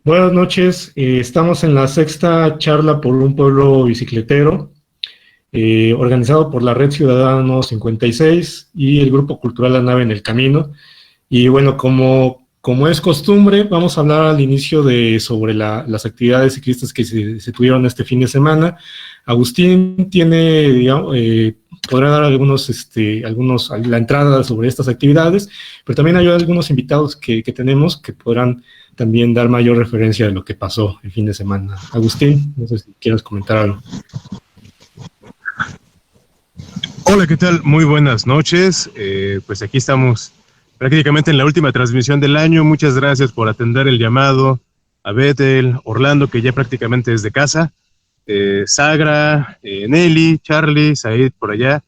Buenas noches, estamos en la sexta charla por un pueblo bicicletero, organizado por la Red Ciudadano 56 y el Grupo Cultural La Nave en el Camino. Y bueno, como es costumbre, vamos a hablar al inicio sobre las actividades ciclistas que se tuvieron este fin de semana. Agustín tiene, digamos, podrá dar la entrada sobre estas actividades, pero también hay algunos invitados que tenemos que podrán también dar mayor referencia de lo que pasó el fin de semana. Agustín, no sé si quieres comentar algo. Hola, ¿qué tal? Muy buenas noches. Pues aquí estamos prácticamente en la última transmisión del año. Muchas gracias por atender el llamado a Bethel, Orlando, que ya prácticamente es de casa, Sagra, Nelly, Charlie, Said por allá,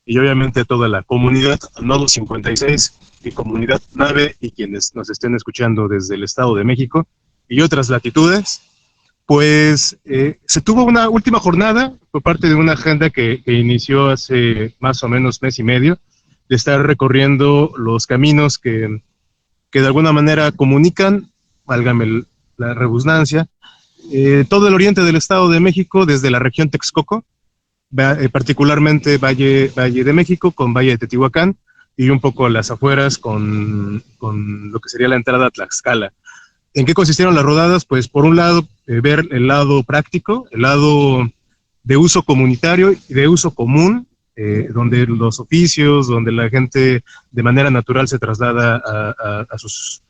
y obviamente toda la comunidad Nodo 56 y comunidad Nave y quienes nos estén escuchando desde el Estado de México y otras latitudes. Pues se tuvo una última jornada por parte de una agenda que inició hace más o menos mes y medio, de estar recorriendo los caminos que de alguna manera comunican, válgame la redundancia, todo el oriente del Estado de México, desde la región Texcoco, particularmente Valle de México, con Valle de Teotihuacán, y un poco a las afueras con lo que sería la entrada a Tlaxcala. ¿En qué consistieron las rodadas? Pues por un lado, ver el lado práctico, el lado de uso comunitario y de uso común, donde los oficios, donde la gente de manera natural se traslada a sus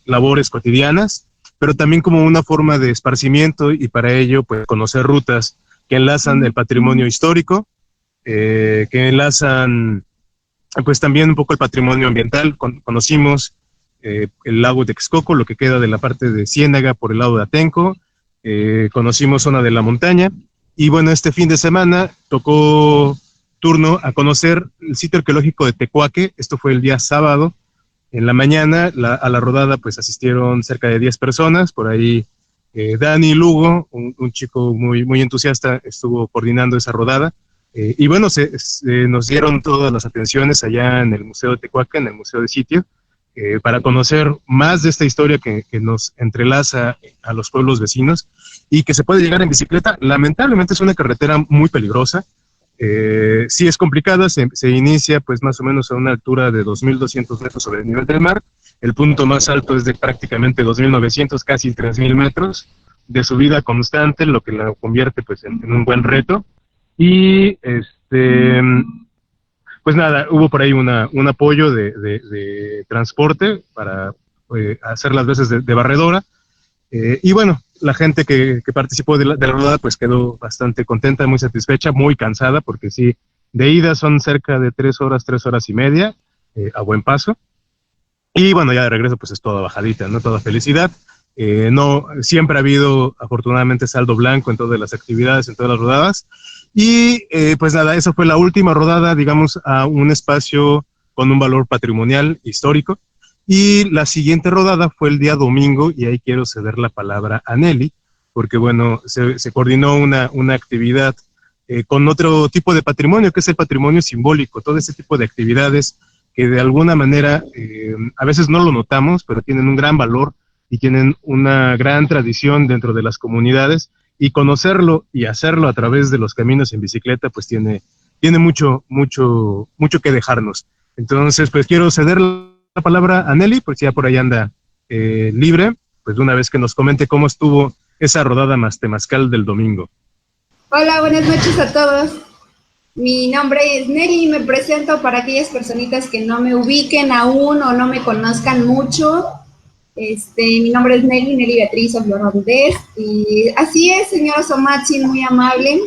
labores cotidianas, pero también como una forma de esparcimiento y para ello pues conocer rutas que enlazan el patrimonio histórico, que enlazan pues también un poco el patrimonio ambiental. Conocimos el lago de Texcoco, lo que queda de la parte de Ciénaga por el lado de Atenco, conocimos zona de la montaña, y bueno, este fin de semana tocó turno a conocer el sitio arqueológico de Tecuaque. Esto fue el día sábado, en la mañana. A la rodada pues asistieron cerca de 10 personas, por ahí Dani Lugo, un chico muy entusiasta, estuvo coordinando esa rodada, y bueno, nos dieron todas las atenciones allá en el Museo de Tecuaque, en el Museo de Sitio, para conocer más de esta historia que nos entrelaza a los pueblos vecinos y que se puede llegar en bicicleta. Lamentablemente es una carretera muy peligrosa, sí es complicada, se inicia pues más o menos a una altura de 2.200 metros sobre el nivel del mar. El punto más alto es de prácticamente 2.900, casi 3.000 metros de subida constante, lo que la convierte pues en un buen reto. Y pues nada, hubo por ahí un apoyo de transporte para hacer las veces de barredora, y bueno, la gente que participó de la rodada pues quedó bastante contenta, muy satisfecha, muy cansada, porque sí, de ida son cerca de 3 horas y media, a buen paso, y bueno, ya de regreso pues es toda bajadita, ¿no? Toda felicidad. No, siempre ha habido afortunadamente saldo blanco en todas las actividades, en todas las rodadas, y pues nada, esa fue la última rodada, digamos, a un espacio con un valor patrimonial histórico. Y la siguiente rodada fue el día domingo, y ahí quiero ceder la palabra a Nelly, porque bueno, se coordinó una actividad con otro tipo de patrimonio, que es el patrimonio simbólico, todo ese tipo de actividades que de alguna manera a veces no lo notamos, pero tienen un gran valor y tienen una gran tradición dentro de las comunidades, y conocerlo y hacerlo a través de los caminos en bicicleta pues tiene mucho que dejarnos. Entonces pues quiero ceder la palabra a Nelly, pues ya por ahí anda libre, pues de una vez que nos comente cómo estuvo esa rodada más temazcal del domingo. Hola, buenas noches a todos. Mi nombre es Nelly y me presento para aquellas personitas que no me ubiquen aún o no me conozcan mucho. Mi nombre es Nelly Beatriz Florondez, y así es, señor Somatzin, muy amable.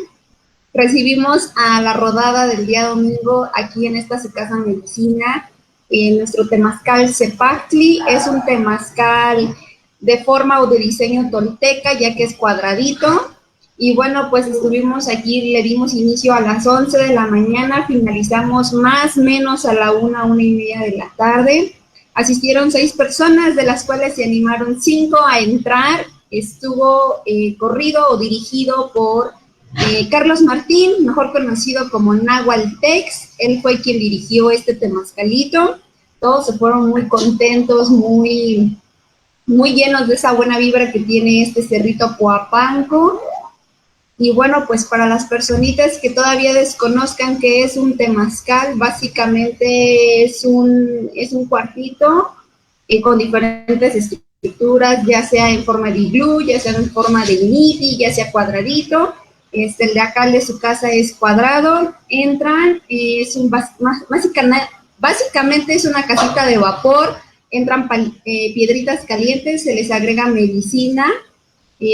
Recibimos a la rodada del día domingo aquí en esta su casa medicina, en nuestro temazcal Cepactli. Es un temazcal de forma o de diseño tolteca, ya que es cuadradito. Y bueno, pues estuvimos aquí, le dimos inicio a las 11 de la mañana, finalizamos más o menos a la 1:30 de la tarde. Asistieron 6 personas, de las cuales se animaron 5 a entrar. Estuvo corrido o dirigido por Carlos Martín, mejor conocido como Nahualtex. Él fue quien dirigió este temazcalito. Todos se fueron muy contentos, muy muy llenos de esa buena vibra que tiene este cerrito Coapanco. Y bueno, pues para las personitas que todavía desconozcan qué es un temazcal, básicamente es un cuartito con diferentes estructuras, ya sea en forma de iglú, ya sea en forma de nipi, ya sea cuadradito. El de acá, el de su casa, es cuadrado. Entran, básicamente es una casita de vapor. Entran piedritas calientes, se les agrega medicina,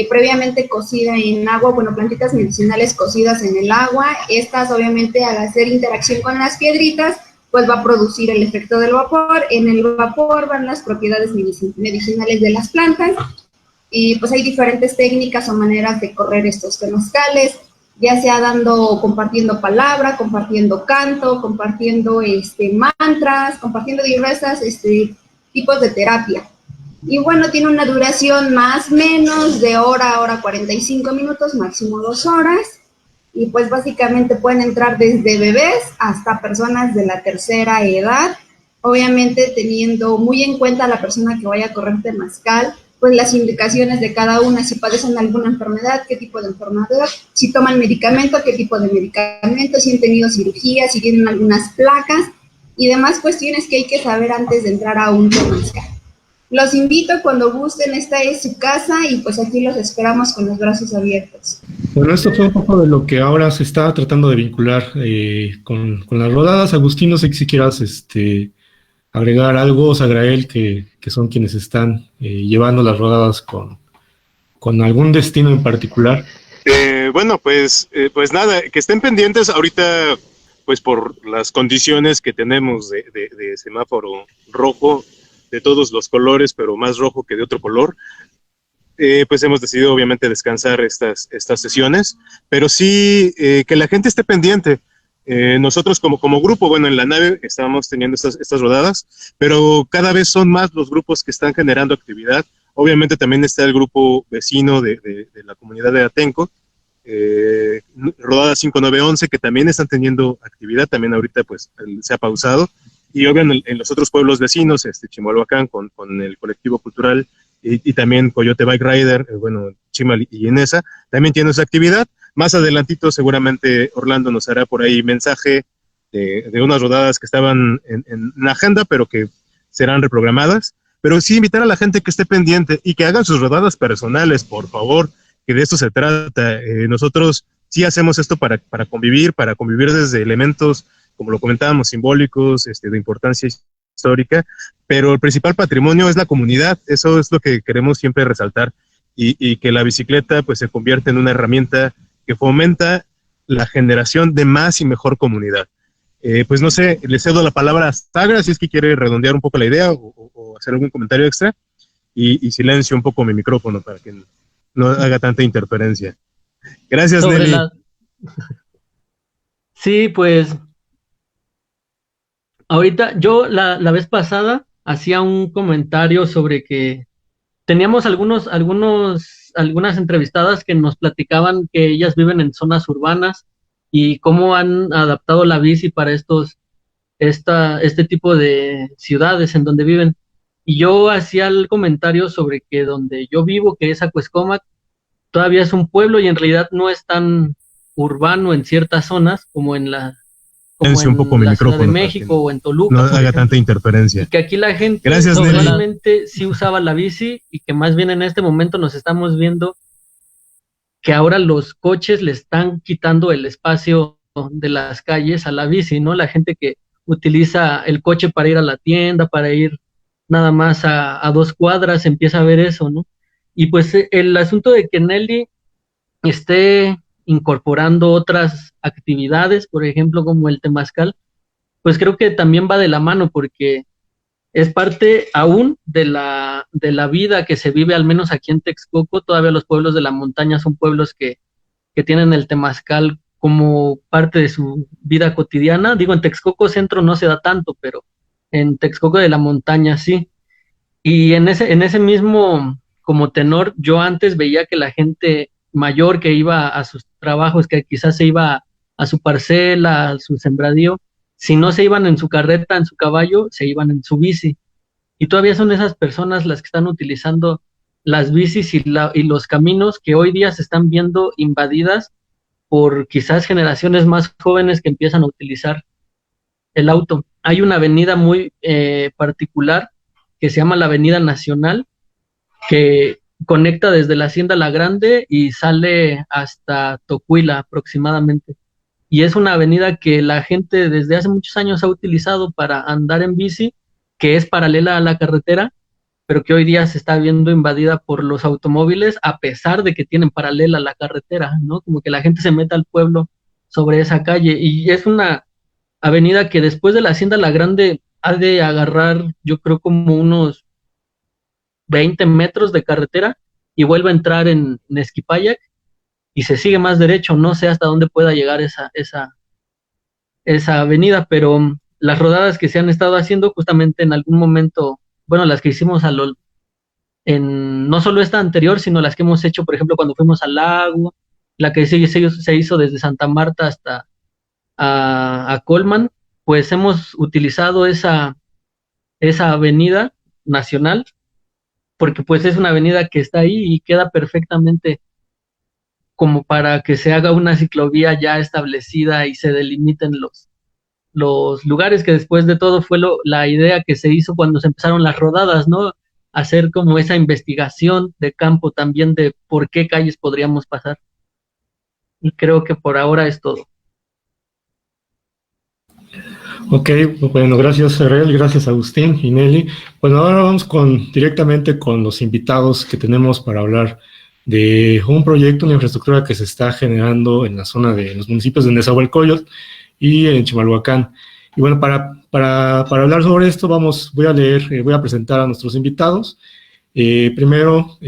previamente cocida en agua, bueno, plantitas medicinales cocidas en el agua. Estas, obviamente, al hacer interacción con las piedritas, pues va a producir el efecto del vapor. En el vapor van las propiedades medicinales de las plantas. Pues hay diferentes técnicas o maneras de correr estos temazcales, ya sea compartiendo palabra, compartiendo canto, compartiendo mantras, compartiendo diversas tipos de terapia. Y bueno, tiene una duración más o menos de hora 45 minutos, máximo 2 horas. Y pues básicamente pueden entrar desde bebés hasta personas de la tercera edad, obviamente teniendo muy en cuenta a la persona que vaya a correr temazcal, pues las indicaciones de cada una, si padecen alguna enfermedad, qué tipo de enfermedad, si toman medicamento, qué tipo de medicamento, si han tenido cirugía, si tienen algunas placas y demás cuestiones que hay que saber antes de entrar a un temazcal. Los invito cuando gusten, esta es su casa y pues aquí los esperamos con los brazos abiertos. Bueno, esto fue un poco de lo que ahora se está tratando de vincular con las rodadas. Agustín, no sé si quieras agregar algo, Sagrael, que son quienes están llevando las rodadas con algún destino en particular. Bueno, pues nada, que estén pendientes ahorita, pues por las condiciones que tenemos de semáforo rojo, de todos los colores, pero más rojo que de otro color, pues hemos decidido obviamente descansar estas sesiones, pero sí que la gente esté pendiente. Nosotros como grupo, bueno, en la nave estábamos teniendo estas rodadas, pero cada vez son más los grupos que están generando actividad. Obviamente también está el grupo vecino de la comunidad de Atenco, Rodada 5911, que también están teniendo actividad, también ahorita pues se ha pausado, y obviamente en los otros pueblos vecinos, Chimalhuacán con el colectivo cultural y también Coyote Bike Rider, bueno, Chimal y Inesa, también tienen esa actividad. Más adelantito seguramente Orlando nos hará por ahí mensaje de unas rodadas que estaban en la agenda, pero que serán reprogramadas. Pero sí invitar a la gente que esté pendiente y que hagan sus rodadas personales, por favor, que de esto se trata. Nosotros sí hacemos esto para convivir desde elementos, como lo comentábamos, simbólicos, de importancia histórica, pero el principal patrimonio es la comunidad. Eso es lo que queremos siempre resaltar, y que la bicicleta pues se convierte en una herramienta que fomenta la generación de más y mejor comunidad. Pues no sé, le cedo la palabra a Sagra, si es que quiere redondear un poco la idea o hacer algún comentario extra, y silencio un poco mi micrófono para que no haga tanta interferencia. Gracias, Nelly. Sí, pues ahorita yo la vez pasada hacía un comentario sobre que teníamos algunas entrevistadas que nos platicaban que ellas viven en zonas urbanas y cómo han adaptado la bici para este tipo de ciudades en donde viven. Y yo hacía el comentario sobre que donde yo vivo, que es Acuescómac, todavía es un pueblo y en realidad no es tan urbano en ciertas zonas como en la un poco mi Ciudad de México o en Toluca. No haga tanta interferencia. Y que aquí la gente realmente sí usaba la bici y que más bien en este momento nos estamos viendo que ahora los coches le están quitando el espacio de las calles a la bici, ¿no? La gente que utiliza el coche para ir a la tienda, para ir nada más a 2 cuadras, empieza a ver eso, ¿no? Y pues el asunto de que Nelly esté incorporando otras actividades, por ejemplo, como el temazcal, pues creo que también va de la mano, porque es parte aún de la vida que se vive, al menos aquí en Texcoco. Todavía los pueblos de la montaña son pueblos que tienen el temazcal como parte de su vida cotidiana. Digo, en Texcoco Centro no se da tanto, pero en Texcoco de la montaña sí. Y en ese mismo como tenor, yo antes veía que la gente mayor que iba a sus trabajos, que quizás se iba a su parcela, a su sembradío, si no se iban en su carreta, en su caballo, se iban en su bici. y todavía son esas personas las que están utilizando las bicis y los caminos que hoy día se están viendo invadidas por quizás generaciones más jóvenes que empiezan a utilizar el auto. Hay una avenida muy particular que se llama la Avenida Nacional, que conecta desde la Hacienda La Grande y sale hasta Tocuila aproximadamente. Y es una avenida que la gente desde hace muchos años ha utilizado para andar en bici, que es paralela a la carretera, pero que hoy día se está viendo invadida por los automóviles, a pesar de que tienen paralela la carretera, ¿no? Como que la gente se mete al pueblo sobre esa calle, y es una avenida que después de la Hacienda La Grande ha de agarrar, yo creo, como unos 20 metros de carretera y vuelve a entrar en Esquipayac y se sigue más derecho. No sé hasta dónde pueda llegar esa avenida, pero las rodadas que se han estado haciendo justamente en algún momento, bueno, las que hicimos no solo esta anterior, sino las que hemos hecho, por ejemplo, cuando fuimos al lago, la que se hizo desde Santa Marta hasta a Colman, pues hemos utilizado esa avenida nacional, porque pues es una avenida que está ahí y queda perfectamente como para que se haga una ciclovía ya establecida y se delimiten los lugares, que después de todo fue la idea que se hizo cuando se empezaron las rodadas, ¿no? Hacer como esa investigación de campo también de por qué calles podríamos pasar. Y creo que por ahora es todo. Ok, bueno, gracias Ariel, gracias Agustín y Nelly. Bueno, ahora vamos directamente con los invitados que tenemos para hablar de un proyecto, una infraestructura que se está generando en la zona de los municipios de Nezahualcóyotl y en Chimalhuacán. Y bueno, para hablar sobre esto voy a presentar a nuestros invitados. Primero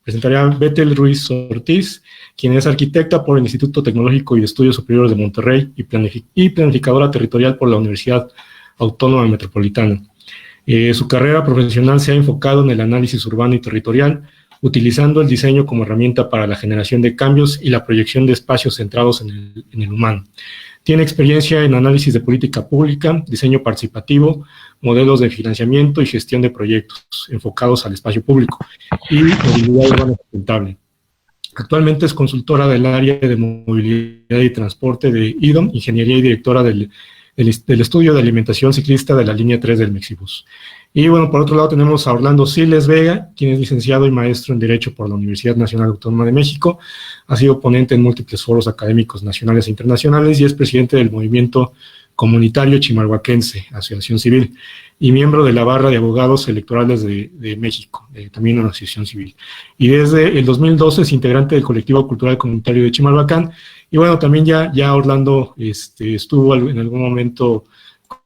presentaré a Bethel Ruiz Ortiz, quien es arquitecta por el Instituto Tecnológico y de Estudios Superiores de Monterrey y planificadora territorial por la Universidad Autónoma Metropolitana. Su carrera profesional se ha enfocado en el análisis urbano y territorial, utilizando el diseño como herramienta para la generación de cambios y la proyección de espacios centrados en el humano. Tiene experiencia en análisis de política pública, diseño participativo, modelos de financiamiento y gestión de proyectos enfocados al espacio público y movilidad urbana sustentable. Actualmente es consultora del área de movilidad y transporte de IDOM, ingeniería y directora del estudio de alimentación ciclista de la línea 3 del Mexibus. Y bueno, por otro lado tenemos a Orlando Siles Vega, quien es licenciado y maestro en Derecho por la Universidad Nacional Autónoma de México, ha sido ponente en múltiples foros académicos nacionales e internacionales y es presidente del Movimiento Comunitario Chimalhuacense, Asociación Civil, y miembro de la Barra de Abogados Electorales de México, también una asociación civil. Y desde el 2012 es integrante del Colectivo Cultural Comunitario de Chimalhuacán. Y bueno, también ya Orlando estuvo en algún momento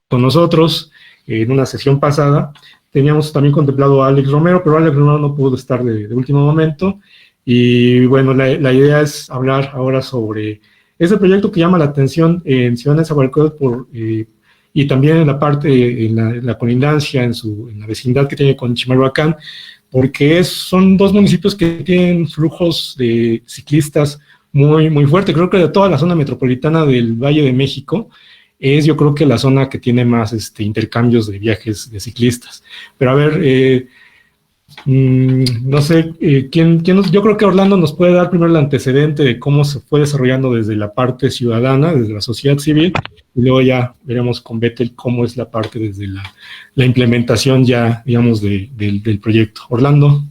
con nosotros en una sesión pasada. Teníamos también contemplado a Alex Romero, pero Alex Romero no pudo estar de último momento. Y bueno, la idea es hablar ahora sobre ese proyecto que llama la atención en Ciudad de Nezahualcóyotl y también en la parte, en la colindancia, en la vecindad que tiene con Chimalhuacán, porque son dos municipios que tienen flujos de ciclistas muy, muy fuerte. Creo que de toda la zona metropolitana del Valle de México, yo creo que la zona que tiene más intercambios de viajes de ciclistas. Pero a ver, no sé, yo creo que Orlando nos puede dar primero el antecedente de cómo se fue desarrollando desde la parte ciudadana, desde la sociedad civil, y luego ya veremos con Bethel cómo es la parte desde la implementación ya, digamos, del proyecto. Orlando.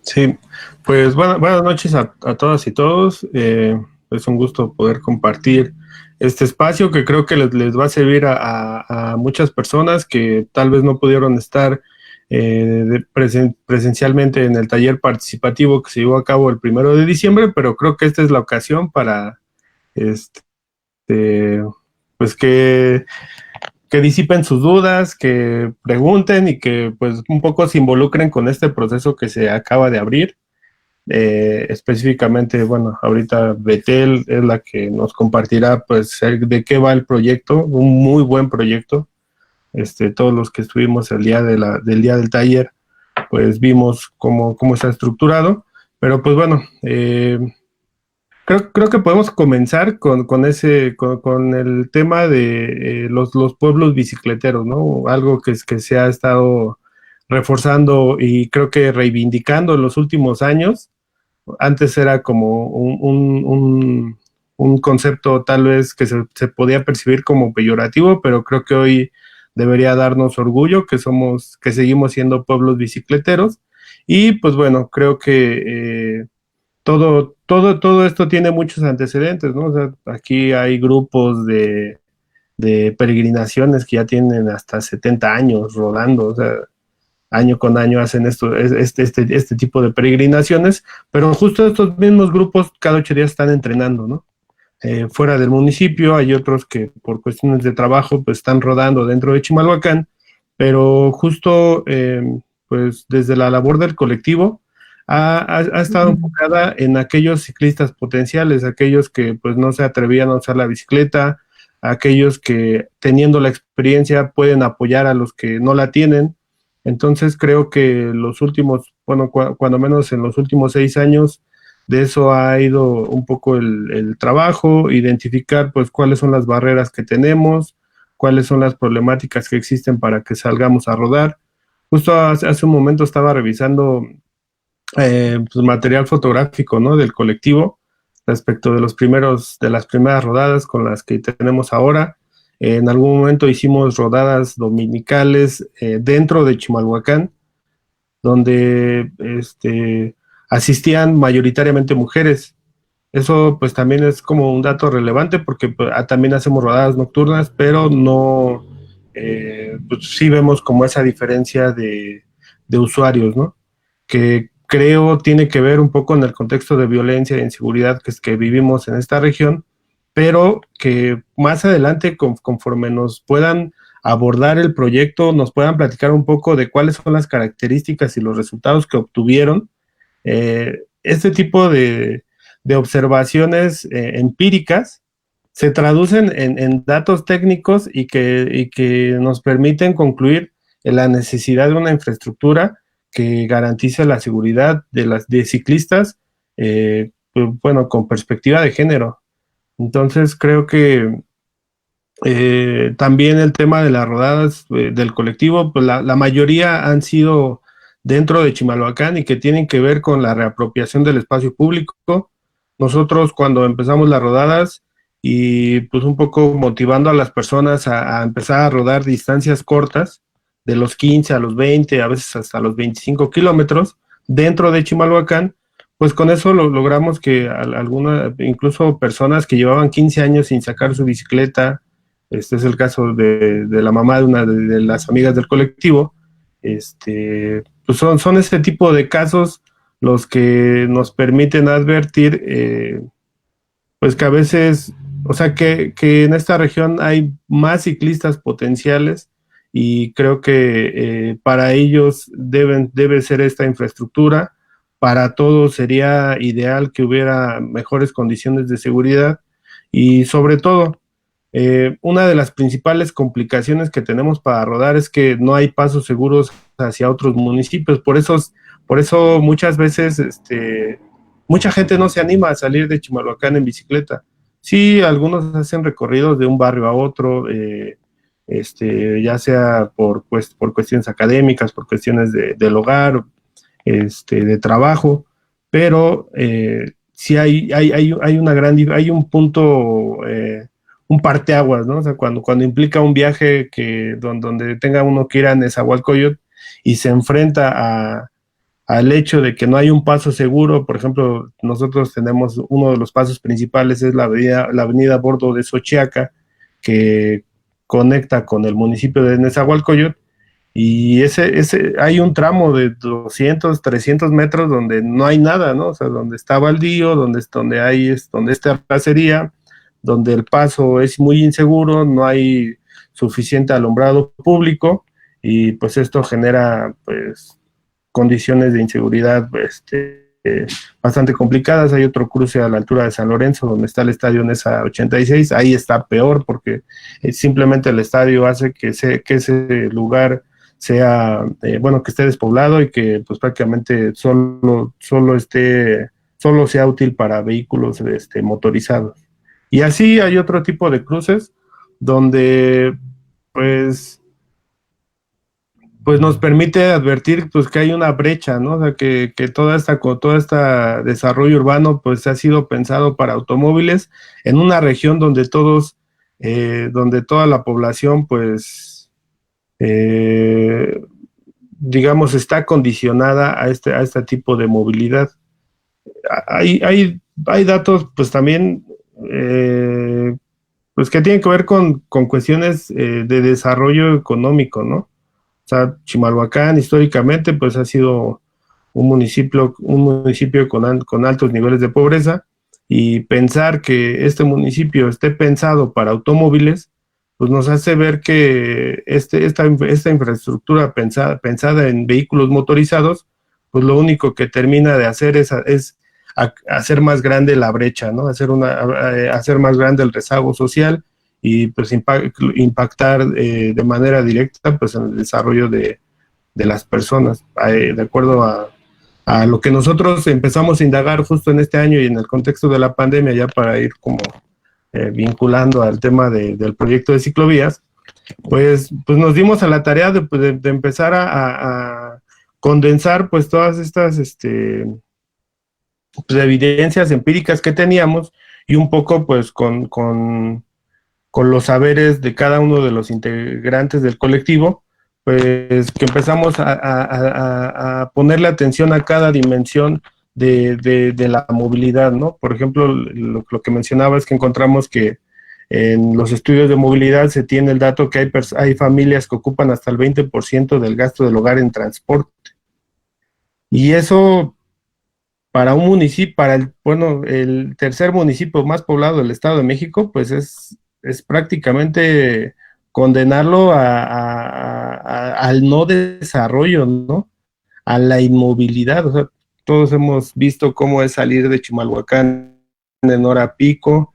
Sí, pues buenas noches a todas y todos. Es un gusto poder compartir este espacio que creo que les va a servir a muchas personas que tal vez no pudieron estar presencialmente en el taller participativo que se llevó a cabo el 1 de diciembre, pero creo que esta es la ocasión para pues que disipen sus dudas, que pregunten y que pues un poco se involucren con este proceso que se acaba de abrir. Específicamente, bueno, ahorita Bethel es la que nos compartirá pues de qué va el proyecto, un muy buen proyecto. Todos los que estuvimos el día del día del taller, pues vimos cómo está estructurado, pero pues bueno, Creo que podemos comenzar con el tema de los pueblos bicicleteros, ¿no? Algo que se ha estado reforzando y creo que reivindicando en los últimos años. Antes era como un concepto tal vez que se podía percibir como peyorativo, pero creo que hoy debería darnos orgullo que seguimos siendo pueblos bicicleteros. Y pues bueno, creo que todo esto tiene muchos antecedentes, ¿no? O sea, aquí hay grupos de peregrinaciones que ya tienen hasta 70 años rodando, o sea, año con año hacen este tipo de peregrinaciones, pero justo estos mismos grupos cada 8 días están entrenando, ¿no? Fuera del municipio, hay otros que por cuestiones de trabajo pues están rodando dentro de Chimalhuacán, pero justo pues desde la labor del colectivo ha estado enfocada en aquellos ciclistas potenciales, aquellos que pues no se atrevían a usar la bicicleta, aquellos que teniendo la experiencia pueden apoyar a los que no la tienen. Entonces creo que los últimos, bueno, cuando menos en los últimos 6 años, de eso ha ido un poco el trabajo, identificar pues cuáles son las barreras que tenemos, cuáles son las problemáticas que existen para que salgamos a rodar. Justo hace un momento estaba revisando pues, material fotográfico, ¿no? Del colectivo respecto de de las primeras rodadas con las que tenemos ahora. En algún momento hicimos rodadas dominicales dentro de Chimalhuacán, donde asistían mayoritariamente mujeres. Eso pues también es como un dato relevante porque pues, también hacemos rodadas nocturnas, pero no, pues sí vemos como esa diferencia de usuarios, ¿no? Que creo tiene que ver un poco en el contexto de violencia e inseguridad que vivimos en esta región, pero que más adelante, conforme nos puedan abordar el proyecto, nos puedan platicar un poco de cuáles son las características y los resultados que obtuvieron. Este tipo de observaciones empíricas se traducen en datos técnicos y que nos permiten concluir en la necesidad de una infraestructura que garantice la seguridad de ciclistas, pues, bueno, con perspectiva de género. Entonces creo que también el tema de las rodadas del colectivo, pues la mayoría han sido dentro de Chimalhuacán y que tienen que ver con la reapropiación del espacio público. Nosotros cuando empezamos las rodadas y pues un poco motivando a las personas a empezar a rodar distancias cortas, de los 15 a los 20, a veces hasta los 25 kilómetros, dentro de Chimalhuacán, pues con eso logramos que incluso personas que llevaban 15 años sin sacar su bicicleta, este es el caso de la mamá de una de las amigas del colectivo, pues son este tipo de casos los que nos permiten advertir, pues que a veces, o sea, que en esta región hay más ciclistas potenciales y creo que para ellos debe ser esta infraestructura. Para todos sería ideal que hubiera mejores condiciones de seguridad y sobre todo, una de las principales complicaciones que tenemos para rodar es que no hay pasos seguros hacia otros municipios. Por eso muchas veces mucha gente no se anima a salir de Chimalhuacán en bicicleta. Sí, algunos hacen recorridos de un barrio a otro, ya sea por cuestiones académicas, por cuestiones del hogar, de trabajo, pero sí hay un punto, un parteaguas, ¿no? O sea, cuando implica un viaje donde tenga uno que ir a Nezahualcóyotl y se enfrenta al hecho de que no hay un paso seguro. Por ejemplo, nosotros tenemos uno de los pasos principales, es la avenida Bordo de Xochiaca, que conecta con el municipio de Nezahualcóyotl, y hay un tramo de 200, 300 metros donde no hay nada, ¿no? O sea, donde está baldío, donde está terracería, donde el paso es muy inseguro, no hay suficiente alumbrado público, y pues esto genera, pues, condiciones de inseguridad bastante complicadas. Hay otro cruce a la altura de San Lorenzo, donde está el estadio Nesa 86, ahí está peor porque simplemente el estadio hace que ese lugar sea, bueno, que esté despoblado y que pues prácticamente solo solo sea útil para vehículos motorizados. Y así hay otro tipo de cruces donde pues nos permite advertir pues que hay una brecha, ¿no? O sea, que todo este desarrollo urbano pues ha sido pensado para automóviles en una región donde donde toda la población pues digamos está condicionada a este tipo de movilidad. Hay datos pues también pues que tienen que ver con cuestiones de desarrollo económico, ¿no? O sea, Chimalhuacán históricamente pues ha sido un municipio con altos niveles de pobreza, y pensar que este municipio esté pensado para automóviles, pues nos hace ver que esta infraestructura pensada en vehículos motorizados, pues lo único que termina de hacer es hacer más grande la brecha, ¿no? Hacer más grande el rezago social y pues impactar de manera directa pues en el desarrollo de las personas, de acuerdo a lo que nosotros empezamos a indagar justo en este año y en el contexto de la pandemia, ya para ir como vinculando al tema del proyecto de ciclovías. Pues nos dimos a la tarea de empezar a condensar pues todas estas pues, evidencias empíricas que teníamos, y un poco pues con los saberes de cada uno de los integrantes del colectivo, pues que empezamos a ponerle atención a cada dimensión de la movilidad, ¿no? Por ejemplo, lo que mencionaba es que encontramos que en los estudios de movilidad se tiene el dato que hay familias que ocupan hasta el 20% del gasto del hogar en transporte. Y eso para un municipio, el tercer municipio más poblado del Estado de México, pues es prácticamente condenarlo al no desarrollo, ¿no? A la inmovilidad. O sea, todos hemos visto cómo es salir de Chimalhuacán en hora pico,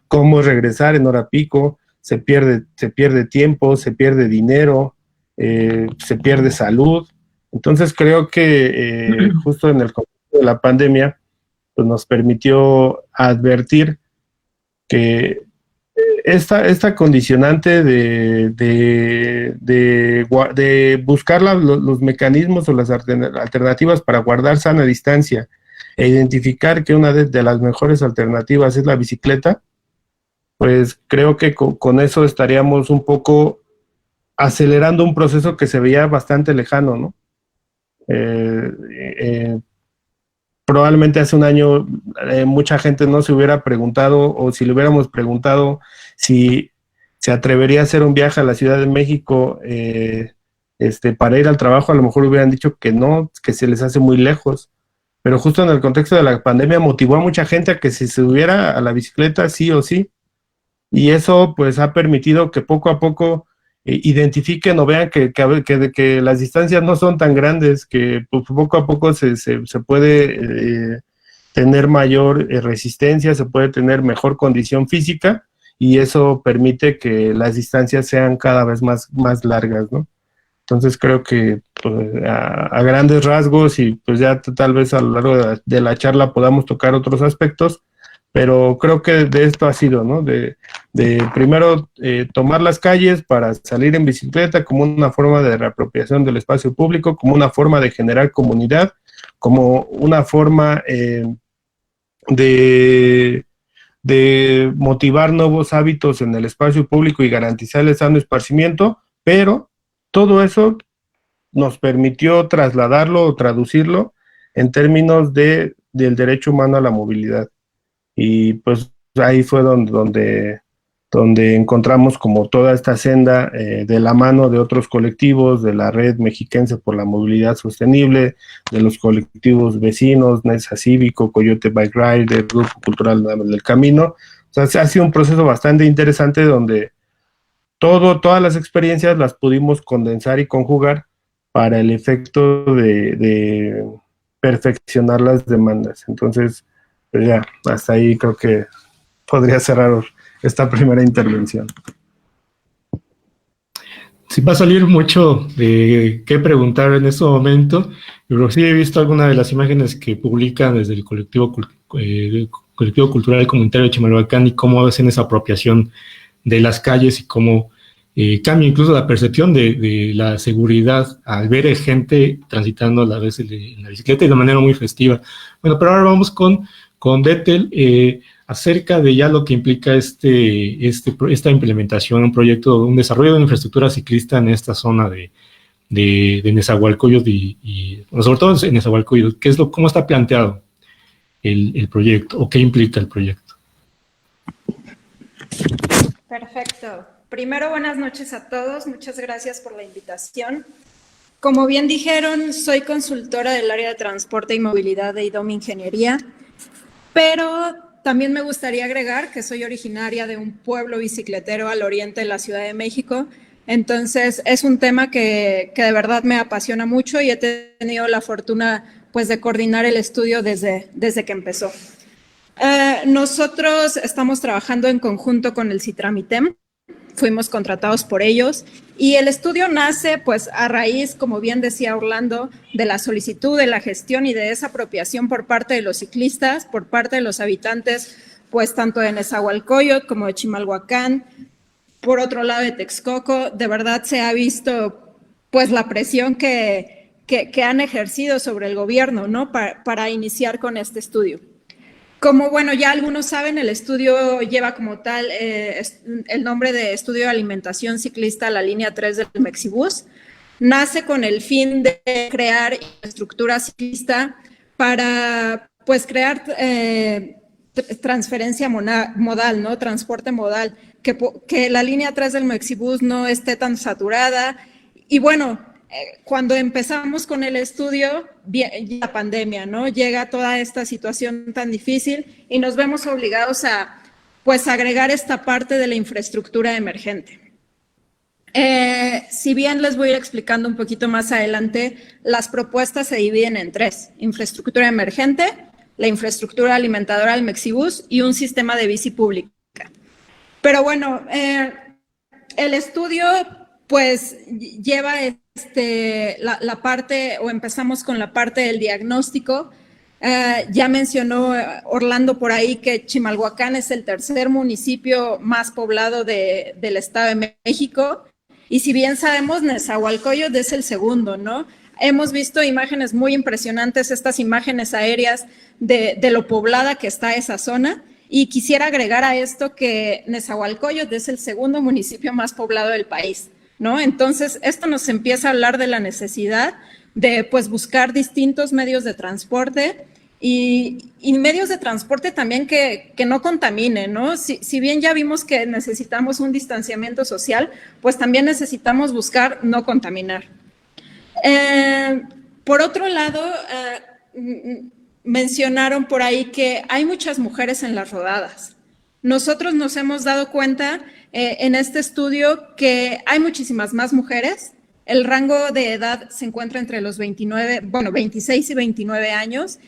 cómo es regresar en hora pico, se pierde tiempo, se pierde dinero, se pierde salud. Entonces creo que justo en el contexto de la pandemia, pues nos permitió advertir que esta condicionante de buscar los mecanismos o las alternativas para guardar sana distancia e identificar que una de las mejores alternativas es la bicicleta, pues creo que con eso estaríamos un poco acelerando un proceso que se veía bastante lejano, ¿no? Probablemente hace un año mucha gente no se hubiera preguntado, o si le hubiéramos preguntado si se atrevería a hacer un viaje a la Ciudad de México para ir al trabajo, a lo mejor hubieran dicho que no, que se les hace muy lejos. Pero justo en el contexto de la pandemia motivó a mucha gente a que se subiera a la bicicleta sí o sí. Y eso pues ha permitido que poco a poco identifiquen o vean que las distancias no son tan grandes, que pues, poco a poco se puede tener mayor resistencia, se puede tener mejor condición física, y eso permite que las distancias sean cada vez más largas, ¿no? Entonces creo que pues, a grandes rasgos, y pues ya tal vez a lo largo de la charla podamos tocar otros aspectos, pero creo que de esto ha sido, ¿no? De primero tomar las calles para salir en bicicleta como una forma de reapropiación del espacio público, como una forma de generar comunidad, como una forma de motivar nuevos hábitos en el espacio público y garantizar el sano esparcimiento, pero todo eso nos permitió trasladarlo o traducirlo en términos del derecho humano a la movilidad. Y pues ahí fue donde encontramos como toda esta senda de la mano de otros colectivos, de la Red Mexiquense por la Movilidad Sostenible, de los colectivos vecinos, Nesa Cívico, Coyote Bike Ride, del Grupo Cultural del Camino. O sea, ha sido un proceso bastante interesante donde todas las experiencias las pudimos condensar y conjugar para el efecto de perfeccionar las demandas. Entonces, pues ya, hasta ahí creo que podría cerrar esta primera intervención. Sí, va a salir mucho de qué preguntar en este momento. Pero sí he visto algunas de las imágenes que publican desde el colectivo cultural comunitario de Chimalhuacán y cómo hacen esa apropiación de las calles y cómo cambia incluso la percepción de la seguridad al ver gente transitando a la vez en la bicicleta y de manera muy festiva. Bueno, pero ahora vamos con Bethel, acerca de ya lo que implica esta implementación, un proyecto, un desarrollo de una infraestructura ciclista en esta zona de Nezahualcóyotl y sobre todo en Nezahualcóyotl. ¿Cómo está planteado el proyecto o qué implica el proyecto? Perfecto. Primero, buenas noches a todos. Muchas gracias por la invitación. Como bien dijeron, soy consultora del área de transporte y movilidad de IDOM Ingeniería, pero también me gustaría agregar que soy originaria de un pueblo bicicletero al oriente de la Ciudad de México. Entonces, es un tema que de verdad me apasiona mucho y he tenido la fortuna pues, de coordinar el estudio desde que empezó. Nosotros estamos trabajando en conjunto con el CITRAMITEM, fuimos contratados por ellos y el estudio nace pues a raíz, como bien decía Orlando, de la solicitud, de la gestión y de esa apropiación por parte de los ciclistas, por parte de los habitantes, pues tanto de Nezahualcóyotl como de Chimalhuacán, por otro lado de Texcoco. De verdad se ha visto pues la presión que han ejercido sobre el gobierno, ¿no? Para iniciar con este estudio. Como, bueno, ya algunos saben, el estudio lleva como tal el nombre de Estudio de Alimentación Ciclista a la línea 3 del Mexibus. Nace con el fin de crear infraestructura ciclista para, pues, crear transferencia modal, ¿no? Transporte modal, que la línea 3 del Mexibus no esté tan saturada. Y bueno, cuando empezamos con el estudio, la pandemia, ¿no? Llega toda esta situación tan difícil y nos vemos obligados a, pues, agregar esta parte de la infraestructura emergente. Si bien les voy a ir explicando un poquito más adelante, las propuestas se dividen en tres: infraestructura emergente, la infraestructura alimentadora del Mexibus y un sistema de bici pública. Pero bueno, el estudio pues lleva la parte, o empezamos con la parte del diagnóstico. Ya mencionó Orlando por ahí que Chimalhuacán es el tercer municipio más poblado del Estado de México, y si bien sabemos, Nezahualcóyotl es el segundo, ¿no? Hemos visto imágenes muy impresionantes, estas imágenes aéreas de lo poblada que está esa zona, y quisiera agregar a esto que Nezahualcóyotl es el segundo municipio más poblado del país, ¿no? Entonces, esto nos empieza a hablar de la necesidad de, pues, buscar distintos medios de transporte y medios de transporte también que no contaminen, ¿no? Si bien ya vimos que necesitamos un distanciamiento social, pues también necesitamos buscar no contaminar. Por otro lado, mencionaron por ahí que hay muchas mujeres en las rodadas. Nosotros nos hemos dado cuenta en este estudio que hay muchísimas más mujeres. El rango de edad se encuentra entre los 26 y 29 años,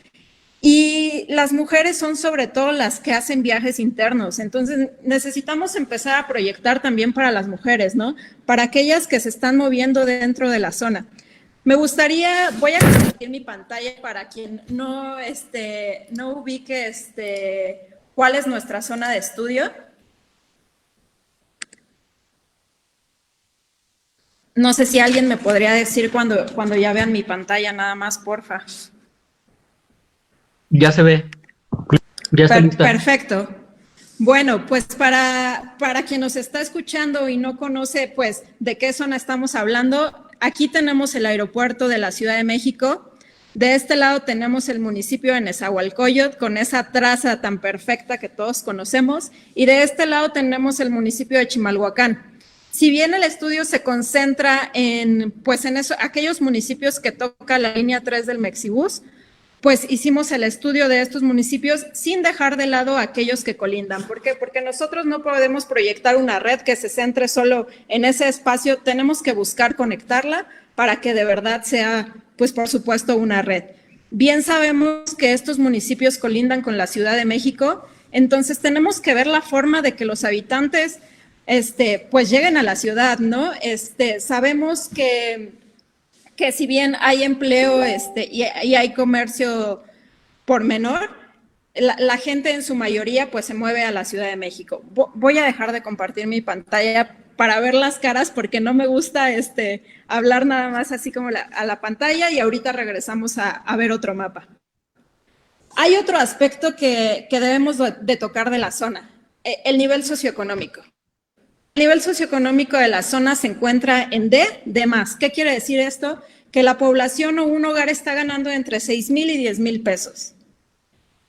y las mujeres son sobre todo las que hacen viajes internos. Entonces necesitamos empezar a proyectar también para las mujeres, ¿no? Para aquellas que se están moviendo dentro de la zona. Me gustaría, voy a compartir mi pantalla para quien no ubique cuál es nuestra zona de estudio. No sé si alguien me podría decir cuando ya vean mi pantalla, nada más, porfa. Ya se ve. Ya está lista. Perfecto. Bueno, pues para quien nos está escuchando y no conoce, pues, de qué zona estamos hablando, aquí tenemos el aeropuerto de la Ciudad de México. De este lado tenemos el municipio de Nezahualcóyotl, con esa traza tan perfecta que todos conocemos, y de este lado tenemos el municipio de Chimalhuacán. Si bien el estudio se concentra en aquellos municipios que toca la línea 3 del Mexibus, pues hicimos el estudio de estos municipios sin dejar de lado a aquellos que colindan. ¿Por qué? Porque nosotros no podemos proyectar una red que se centre solo en ese espacio, tenemos que buscar conectarla para que de verdad sea, pues por supuesto, una red. Bien sabemos que estos municipios colindan con la Ciudad de México, entonces tenemos que ver la forma de que los habitantes pues lleguen a la ciudad, ¿no? Sabemos que que si bien hay empleo y hay comercio por menor, la gente en su mayoría pues se mueve a la Ciudad de México. Voy a dejar de compartir mi pantalla para ver las caras porque no me gusta hablar nada más así como a la pantalla, y ahorita regresamos a ver otro mapa. Hay otro aspecto que debemos de tocar de la zona, el nivel socioeconómico. El nivel socioeconómico de la zona se encuentra en D más. ¿Qué quiere decir esto? Que la población o un hogar está ganando entre 6,000 y 10,000 pesos.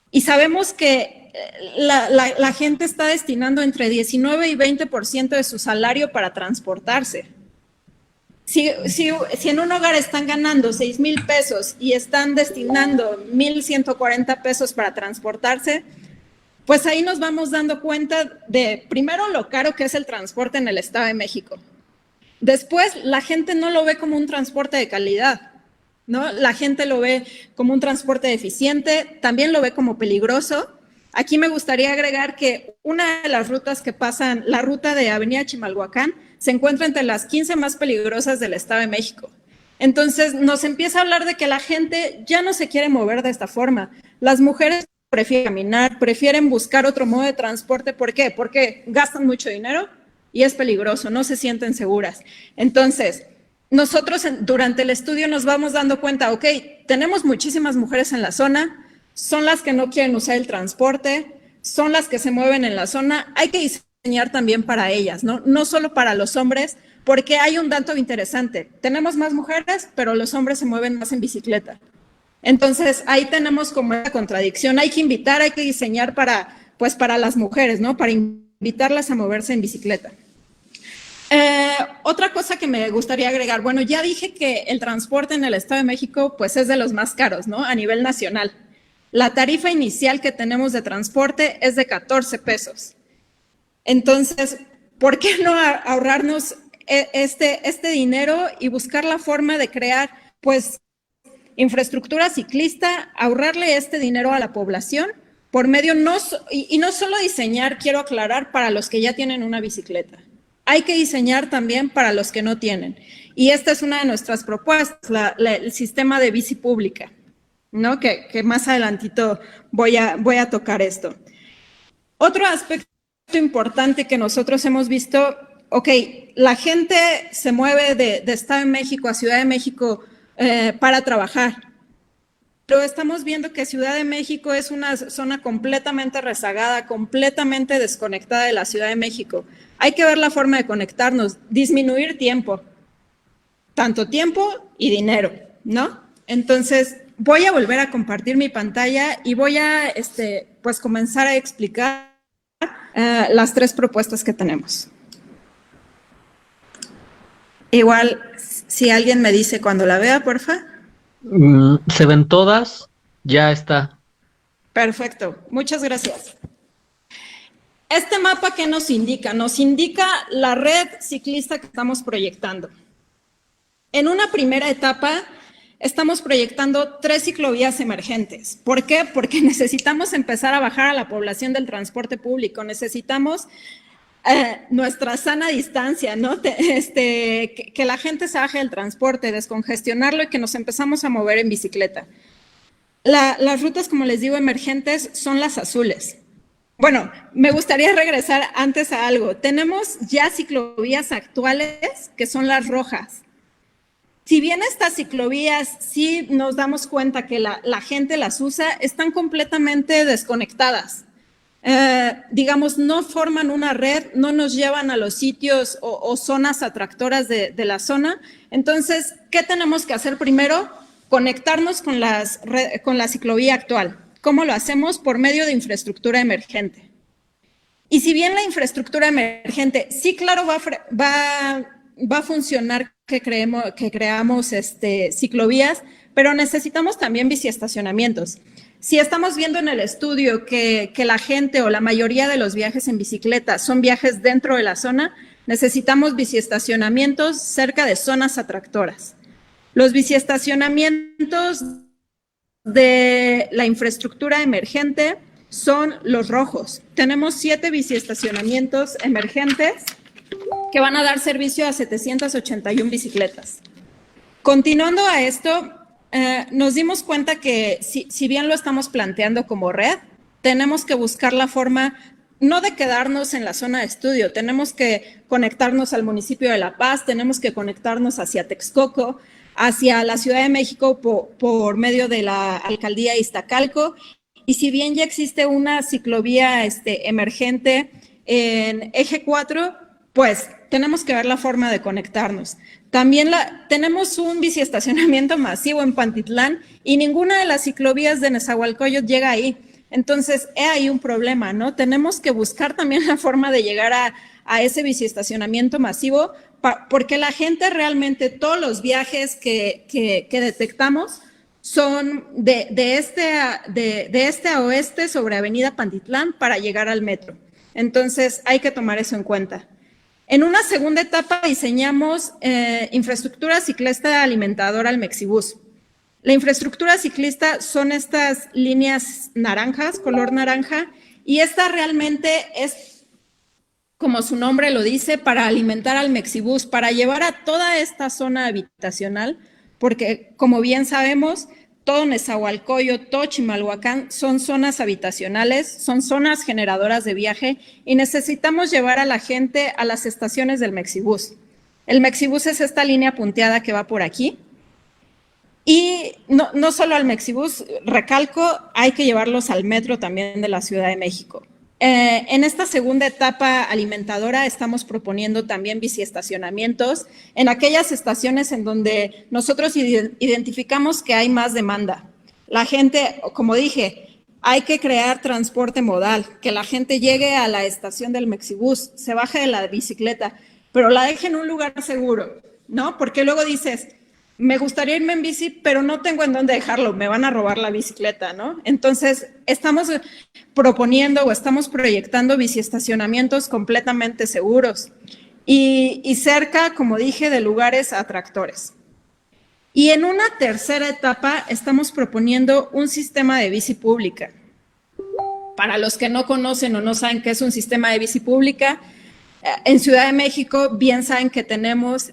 Y sabemos que la gente está destinando entre 19 y 20% de su salario para transportarse. Si en un hogar están ganando 6,000 pesos y están destinando 1,140 pesos para transportarse, pues ahí nos vamos dando cuenta de, primero, lo caro que es el transporte en el Estado de México. Después, la gente no lo ve como un transporte de calidad, ¿no? La gente lo ve como un transporte deficiente, también lo ve como peligroso. Aquí me gustaría agregar que una de las rutas que pasan, la ruta de Avenida Chimalhuacán, se encuentra entre las 15 más peligrosas del Estado de México. Entonces, nos empieza a hablar de que la gente ya no se quiere mover de esta forma. Las mujeres prefieren caminar, prefieren buscar otro modo de transporte. ¿Por qué? Porque gastan mucho dinero y es peligroso, no se sienten seguras. Entonces, nosotros durante el estudio nos vamos dando cuenta, ok, tenemos muchísimas mujeres en la zona, son las que no quieren usar el transporte, son las que se mueven en la zona, hay que diseñar también para ellas, ¿no? No solo para los hombres, porque hay un dato interesante, tenemos más mujeres, pero los hombres se mueven más en bicicleta. Entonces, ahí tenemos como una contradicción, hay que invitar, hay que diseñar para las mujeres, ¿no? Para invitarlas a moverse en bicicleta. Otra cosa que me gustaría agregar, bueno, ya dije que el transporte en el Estado de México pues es de los más caros, ¿no? A nivel nacional. La tarifa inicial que tenemos de transporte es de 14 pesos. Entonces, ¿por qué no ahorrarnos este dinero y buscar la forma de crear pues infraestructura ciclista, ahorrarle este dinero a la población por medio, y no solo diseñar, quiero aclarar, para los que ya tienen una bicicleta. Hay que diseñar también para los que no tienen. Y esta es una de nuestras propuestas, el sistema de bici pública, ¿no? Que más adelantito voy a tocar esto. Otro aspecto importante que nosotros hemos visto, ok, la gente se mueve de Estado de México a Ciudad de México para trabajar, pero estamos viendo que Ciudad de México es una zona completamente rezagada, completamente desconectada de la Ciudad de México. Hay que ver la forma de conectarnos, disminuir tiempo, tanto tiempo y dinero, ¿no? Entonces, voy a volver a compartir mi pantalla y voy a pues comenzar a explicar las 3 propuestas que tenemos. Igual, si alguien me dice cuando la vea, porfa. Se ven todas, ya está. Perfecto, muchas gracias. Este mapa, ¿qué nos indica? Nos indica la red ciclista que estamos proyectando. En una primera etapa, estamos proyectando 3 ciclovías emergentes. ¿Por qué? Porque necesitamos empezar a bajar a la población del transporte público, necesitamos nuestra sana distancia, ¿no? Que la gente se baje del transporte, descongestionarlo y que nos empezamos a mover en bicicleta. Las rutas, como les digo, emergentes son las azules. Bueno, me gustaría regresar antes a algo. Tenemos ya ciclovías actuales que son las rojas. Si bien estas ciclovías sí nos damos cuenta que la gente las usa, están completamente desconectadas. Digamos, no forman una red, no nos llevan a los sitios o zonas atractoras de la zona. Entonces, ¿qué tenemos que hacer primero? Conectarnos con la ciclovía actual. ¿Cómo lo hacemos? Por medio de infraestructura emergente. Y si bien la infraestructura emergente, sí, claro, va a funcionar que creamos ciclovías, pero necesitamos también biciestacionamientos. Si estamos viendo en el estudio que la gente o la mayoría de los viajes en bicicleta son viajes dentro de la zona, necesitamos biciestacionamientos cerca de zonas atractoras. Los biciestacionamientos de la infraestructura emergente son los rojos. Tenemos 7 biciestacionamientos emergentes que van a dar servicio a 781 bicicletas. Continuando a esto, nos dimos cuenta que si bien lo estamos planteando como red, tenemos que buscar la forma no de quedarnos en la zona de estudio, tenemos que conectarnos al municipio de La Paz, tenemos que conectarnos hacia Texcoco, hacia la Ciudad de México por medio de la alcaldía de Iztacalco. Y si bien ya existe una ciclovía emergente en Eje 4, pues tenemos que ver la forma de conectarnos. También tenemos un biciestacionamiento masivo en Pantitlán y ninguna de las ciclovías de Nezahualcóyotl llega ahí. Entonces, he ahí un problema, ¿no? Tenemos que buscar también la forma de llegar a ese biciestacionamiento masivo, porque la gente realmente, todos los viajes que detectamos son de este a oeste sobre Avenida Pantitlán para llegar al metro. Entonces, hay que tomar eso en cuenta. En una segunda etapa diseñamos infraestructura ciclista alimentadora al Mexibús. La infraestructura ciclista son estas líneas naranjas, color naranja, y esta realmente es, como su nombre lo dice, para alimentar al Mexibús, para llevar a toda esta zona habitacional, porque como bien sabemos, todo Nezahualcóyotl, todo Chimalhuacán son zonas habitacionales, son zonas generadoras de viaje y necesitamos llevar a la gente a las estaciones del Mexibús. El Mexibús es esta línea punteada que va por aquí. Y no solo al Mexibús, recalco, hay que llevarlos al metro también de la Ciudad de México. En esta segunda etapa alimentadora estamos proponiendo también biciestacionamientos en aquellas estaciones en donde nosotros identificamos que hay más demanda. La gente, como dije, hay que crear transporte modal, que la gente llegue a la estación del Mexibús, se baje de la bicicleta, pero la deje en un lugar seguro, ¿no? Porque luego dices, me gustaría irme en bici, pero no tengo en dónde dejarlo, me van a robar la bicicleta, ¿no? Entonces, estamos proponiendo o estamos proyectando biciestacionamientos completamente seguros y cerca, como dije, de lugares atractores. Y en una tercera etapa estamos proponiendo un sistema de bici pública. Para los que no conocen o no saben qué es un sistema de bici pública, en Ciudad de México bien saben que tenemos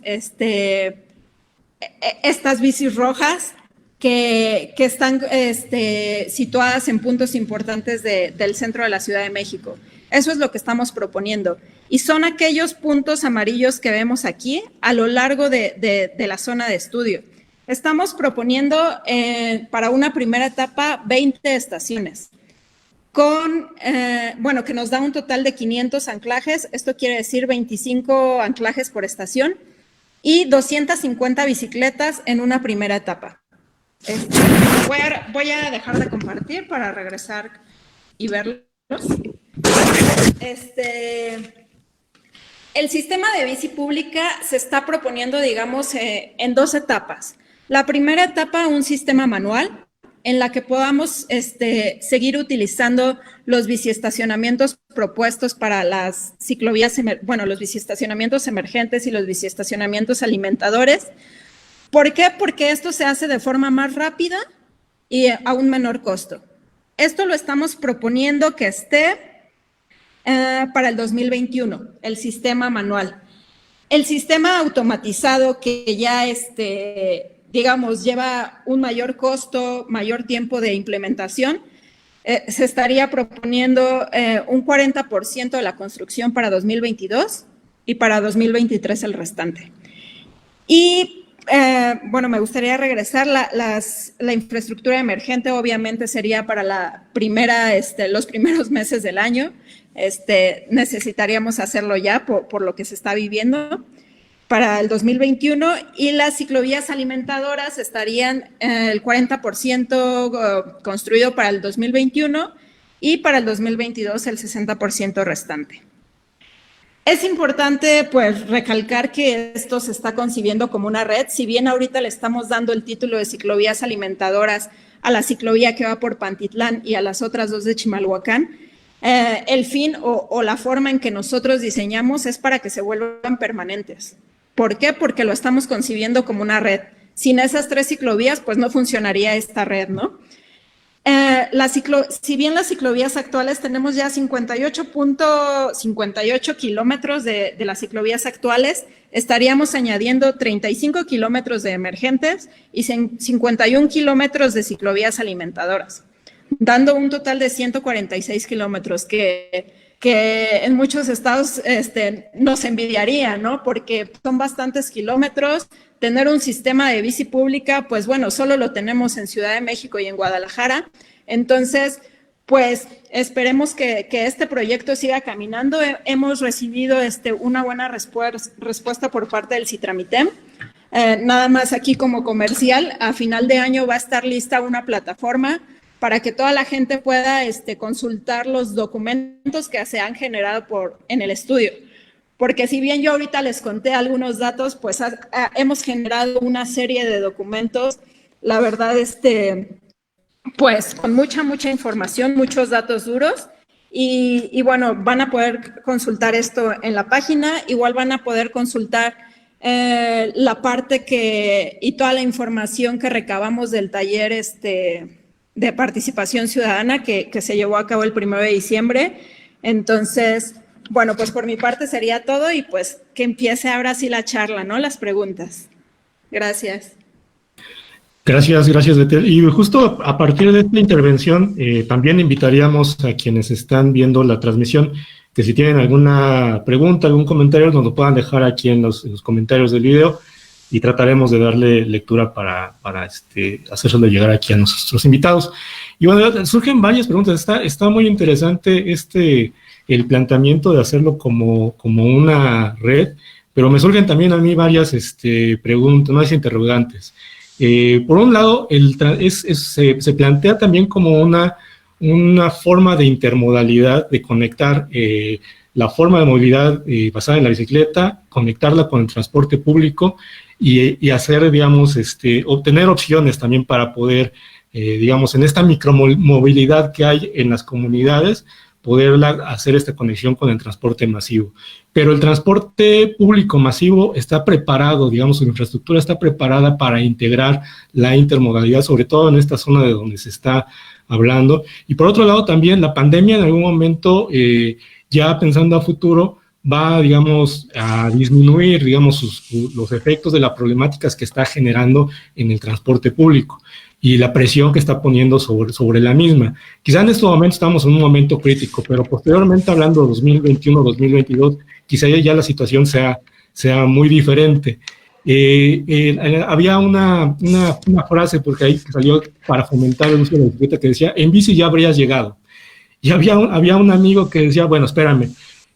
estas bicis rojas que están situadas en puntos importantes del centro de la Ciudad de México. Eso es lo que estamos proponiendo. Y son aquellos puntos amarillos que vemos aquí a lo largo de la zona de estudio. Estamos proponiendo para una primera etapa 20 estaciones, que nos da un total de 500 anclajes. Esto quiere decir 25 anclajes por estación. Y 250 bicicletas en una primera etapa. Voy a dejar de compartir para regresar y verlos. El sistema de bici pública se está proponiendo, digamos, en dos etapas. La primera etapa, un sistema manual, en la que podamos seguir utilizando los biciestacionamientos propuestos para las ciclovías, los biciestacionamientos emergentes y los biciestacionamientos alimentadores. ¿Por qué? Porque esto se hace de forma más rápida y a un menor costo. Esto lo estamos proponiendo que esté para el 2021, el sistema manual. El sistema automatizado que ya digamos, lleva un mayor costo, mayor tiempo de implementación, se estaría proponiendo un 40% de la construcción para 2022 y para 2023 el restante. Y, me gustaría regresar. La infraestructura emergente obviamente sería para los primeros meses del año. Necesitaríamos hacerlo ya por lo que se está viviendo para el 2021, y las ciclovías alimentadoras estarían el 40% construido para el 2021 y para el 2022 el 60% restante. Es importante pues recalcar que esto se está concibiendo como una red. Si bien ahorita le estamos dando el título de ciclovías alimentadoras a la ciclovía que va por Pantitlán y a las otras dos de Chimalhuacán, el fin o la forma en que nosotros diseñamos es para que se vuelvan permanentes. ¿Por qué? Porque lo estamos concibiendo como una red. Sin esas tres ciclovías, pues no funcionaría esta red, ¿no? Si bien las ciclovías actuales tenemos ya 58.58 kilómetros de las ciclovías actuales, estaríamos añadiendo 35 kilómetros de emergentes y 51 kilómetros de ciclovías alimentadoras, dando un total de 146 kilómetros que en muchos estados nos envidiaría, ¿no? Porque son bastantes kilómetros. Tener un sistema de bici pública, pues bueno, solo lo tenemos en Ciudad de México y en Guadalajara. Entonces, pues esperemos que este proyecto siga caminando. Hemos recibido una buena respuesta por parte del Citramitem. Nada más aquí como comercial, a final de año va a estar lista una plataforma para que toda la gente pueda consultar los documentos que se han generado en el estudio. Porque si bien yo ahorita les conté algunos datos, pues hemos generado una serie de documentos, la verdad, pues con mucha información, muchos datos duros, y bueno, van a poder consultar esto en la página, igual van a poder consultar la parte y toda la información que recabamos del taller de participación ciudadana que se llevó a cabo el 1 de diciembre. Entonces, bueno, pues por mi parte sería todo y pues que empiece ahora sí la charla, ¿no? Las preguntas. Gracias. Gracias, Betel. Y justo a partir de esta intervención, también invitaríamos a quienes están viendo la transmisión que si tienen alguna pregunta, algún comentario, nos lo puedan dejar aquí en los comentarios del video y trataremos de darle lectura para hacérselo llegar aquí a nuestros invitados. Y bueno, surgen varias preguntas. Está muy interesante el planteamiento de hacerlo como una red, pero me surgen también a mí varias preguntas, varias interrogantes. Por un lado, se plantea también como una forma de intermodalidad, de conectar la forma de movilidad basada en la bicicleta, conectarla con el transporte público y hacer, digamos, obtener opciones también para poder, digamos, en esta micromovilidad que hay en las comunidades, poder hacer esta conexión con el transporte masivo. Pero el transporte público masivo está preparado, digamos, su infraestructura está preparada para integrar la intermodalidad, sobre todo en esta zona de donde se está hablando. Y por otro lado también la pandemia en algún momento, ya pensando a futuro, va, digamos, a disminuir, digamos, los efectos de las problemáticas que está generando en el transporte público y la presión que está poniendo sobre la misma. Quizá en este momento estamos en un momento crítico, pero posteriormente, hablando de 2021, 2022, quizá ya la situación sea muy diferente. Había una frase, porque ahí salió para fomentar el uso de la bicicleta, que decía, en bici ya habrías llegado. Y había un amigo que decía, bueno, espérame,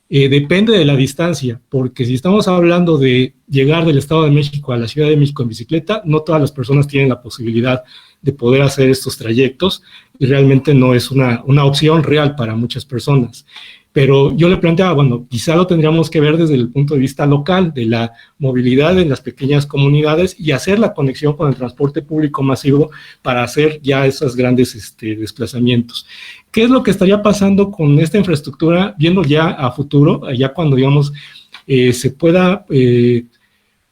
depende de la distancia, porque si estamos hablando de llegar del Estado de México a la Ciudad de México en bicicleta, no todas las personas tienen la posibilidad de poder hacer estos trayectos y realmente no es una opción real para muchas personas. Pero yo le planteaba, bueno, quizá lo tendríamos que ver desde el punto de vista local, de la movilidad en las pequeñas comunidades y hacer la conexión con el transporte público masivo para hacer ya esos grandes desplazamientos. ¿Qué es lo que estaría pasando con esta infraestructura, viendo ya a futuro, ya cuando, digamos, se pueda,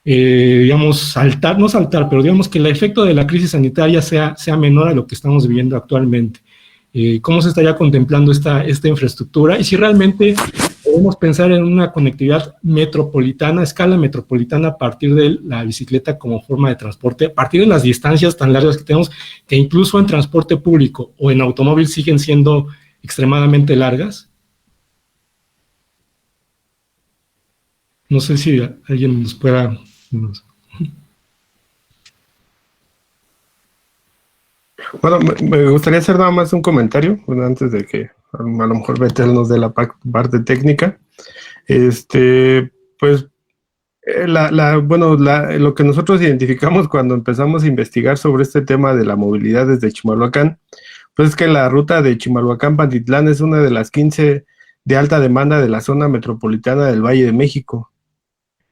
digamos, pero digamos que el efecto de la crisis sanitaria sea menor a lo que estamos viviendo actualmente? ¿Cómo se estaría contemplando esta infraestructura? Y si realmente podemos pensar en una conectividad metropolitana, a escala metropolitana, a partir de la bicicleta como forma de transporte, a partir de las distancias tan largas que tenemos, que incluso en transporte público o en automóvil siguen siendo extremadamente largas. No sé si alguien nos pueda... Bueno, me gustaría hacer nada más un comentario, bueno, antes de que a lo mejor Betel nos dé la parte técnica. Pues, lo que nosotros identificamos cuando empezamos a investigar sobre este tema de la movilidad desde Chimalhuacán, pues es que la ruta de Chimalhuacán-Pantitlán es una de las 15 de alta demanda de la zona metropolitana del Valle de México.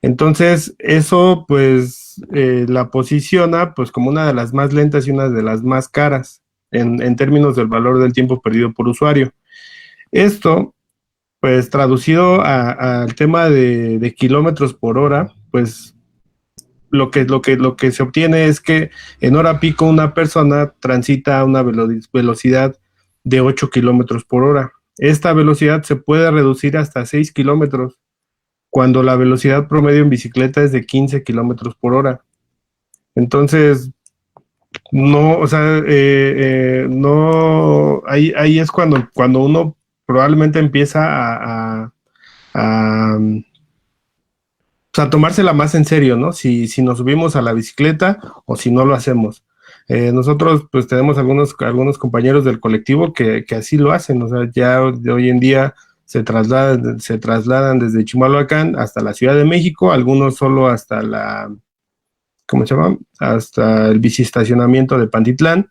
Entonces, eso pues la posiciona pues como una de las más lentas y una de las más caras en términos del valor del tiempo perdido por usuario. Esto, pues traducido al tema de kilómetros por hora, pues lo que se obtiene es que en hora pico una persona transita a una velocidad de 8 kilómetros por hora. Esta velocidad se puede reducir hasta 6 kilómetros, cuando la velocidad promedio en bicicleta es de 15 kilómetros por hora. Entonces, no, o sea, no, ahí es cuando uno probablemente empieza a tomársela más en serio, ¿no? Si nos subimos a la bicicleta o si no lo hacemos. Nosotros pues tenemos algunos compañeros del colectivo que así lo hacen, o sea, ya de hoy en día se trasladan desde Chimalhuacán hasta la Ciudad de México, algunos solo hasta ¿cómo se llama? Hasta el biciestacionamiento de Pantitlán,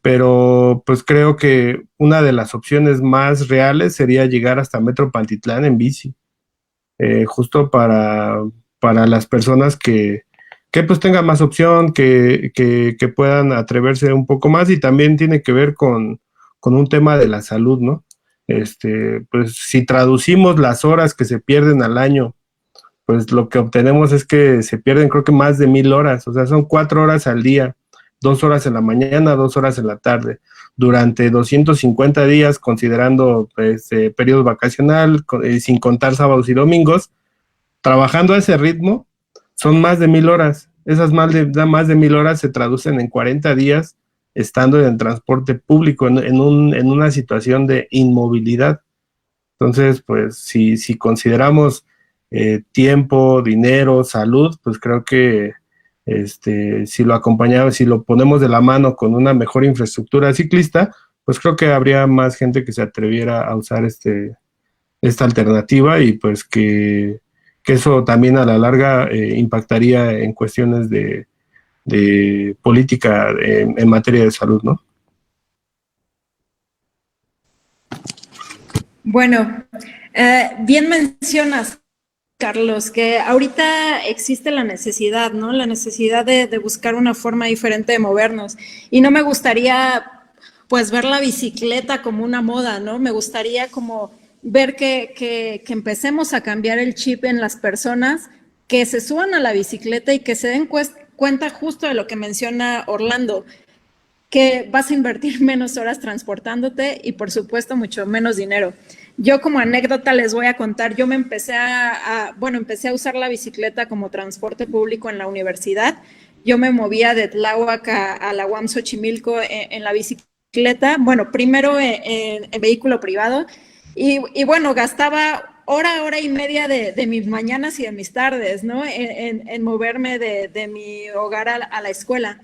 pero pues creo que una de las opciones más reales sería llegar hasta Metro Pantitlán en bici, justo para las personas que pues tengan más opción, que puedan atreverse un poco más, y también tiene que ver con un tema de la salud, ¿no? Pues si traducimos las horas que se pierden al año, pues lo que obtenemos es que se pierden creo que más de 1000 horas, o sea, son 4 horas al día, 2 horas en la mañana, 2 horas en la tarde, durante 250 días, considerando pues, periodo vacacional, sin contar sábados y domingos. Trabajando a ese ritmo, son más de 1000 horas. Esas más de 1000 horas se traducen en 40 días estando en el transporte público, en una situación de inmovilidad. Entonces, pues, si consideramos tiempo, dinero, salud, pues creo que si lo acompañamos, si lo ponemos de la mano con una mejor infraestructura ciclista, pues creo que habría más gente que se atreviera a usar esta alternativa, y pues que eso también a la larga impactaría en cuestiones de política en materia de salud, ¿no? Bueno, bien mencionas, Carlos, que ahorita existe la necesidad, ¿no? La necesidad de buscar una forma diferente de movernos. Y no me gustaría, pues, ver la bicicleta como una moda, ¿no? Me gustaría como ver que empecemos a cambiar el chip en las personas, que se suban a la bicicleta y que se den cuenta justo de lo que menciona Orlando, que vas a invertir menos horas transportándote y, por supuesto, mucho menos dinero. Yo como anécdota les voy a contar, yo me empecé a usar la bicicleta como transporte público en la universidad. Yo me movía de Tláhuac a la UAM Xochimilco en la bicicleta, bueno, primero en vehículo privado, y bueno, gastaba hora y media de mis mañanas y de mis tardes, ¿no? En moverme de mi hogar a la escuela.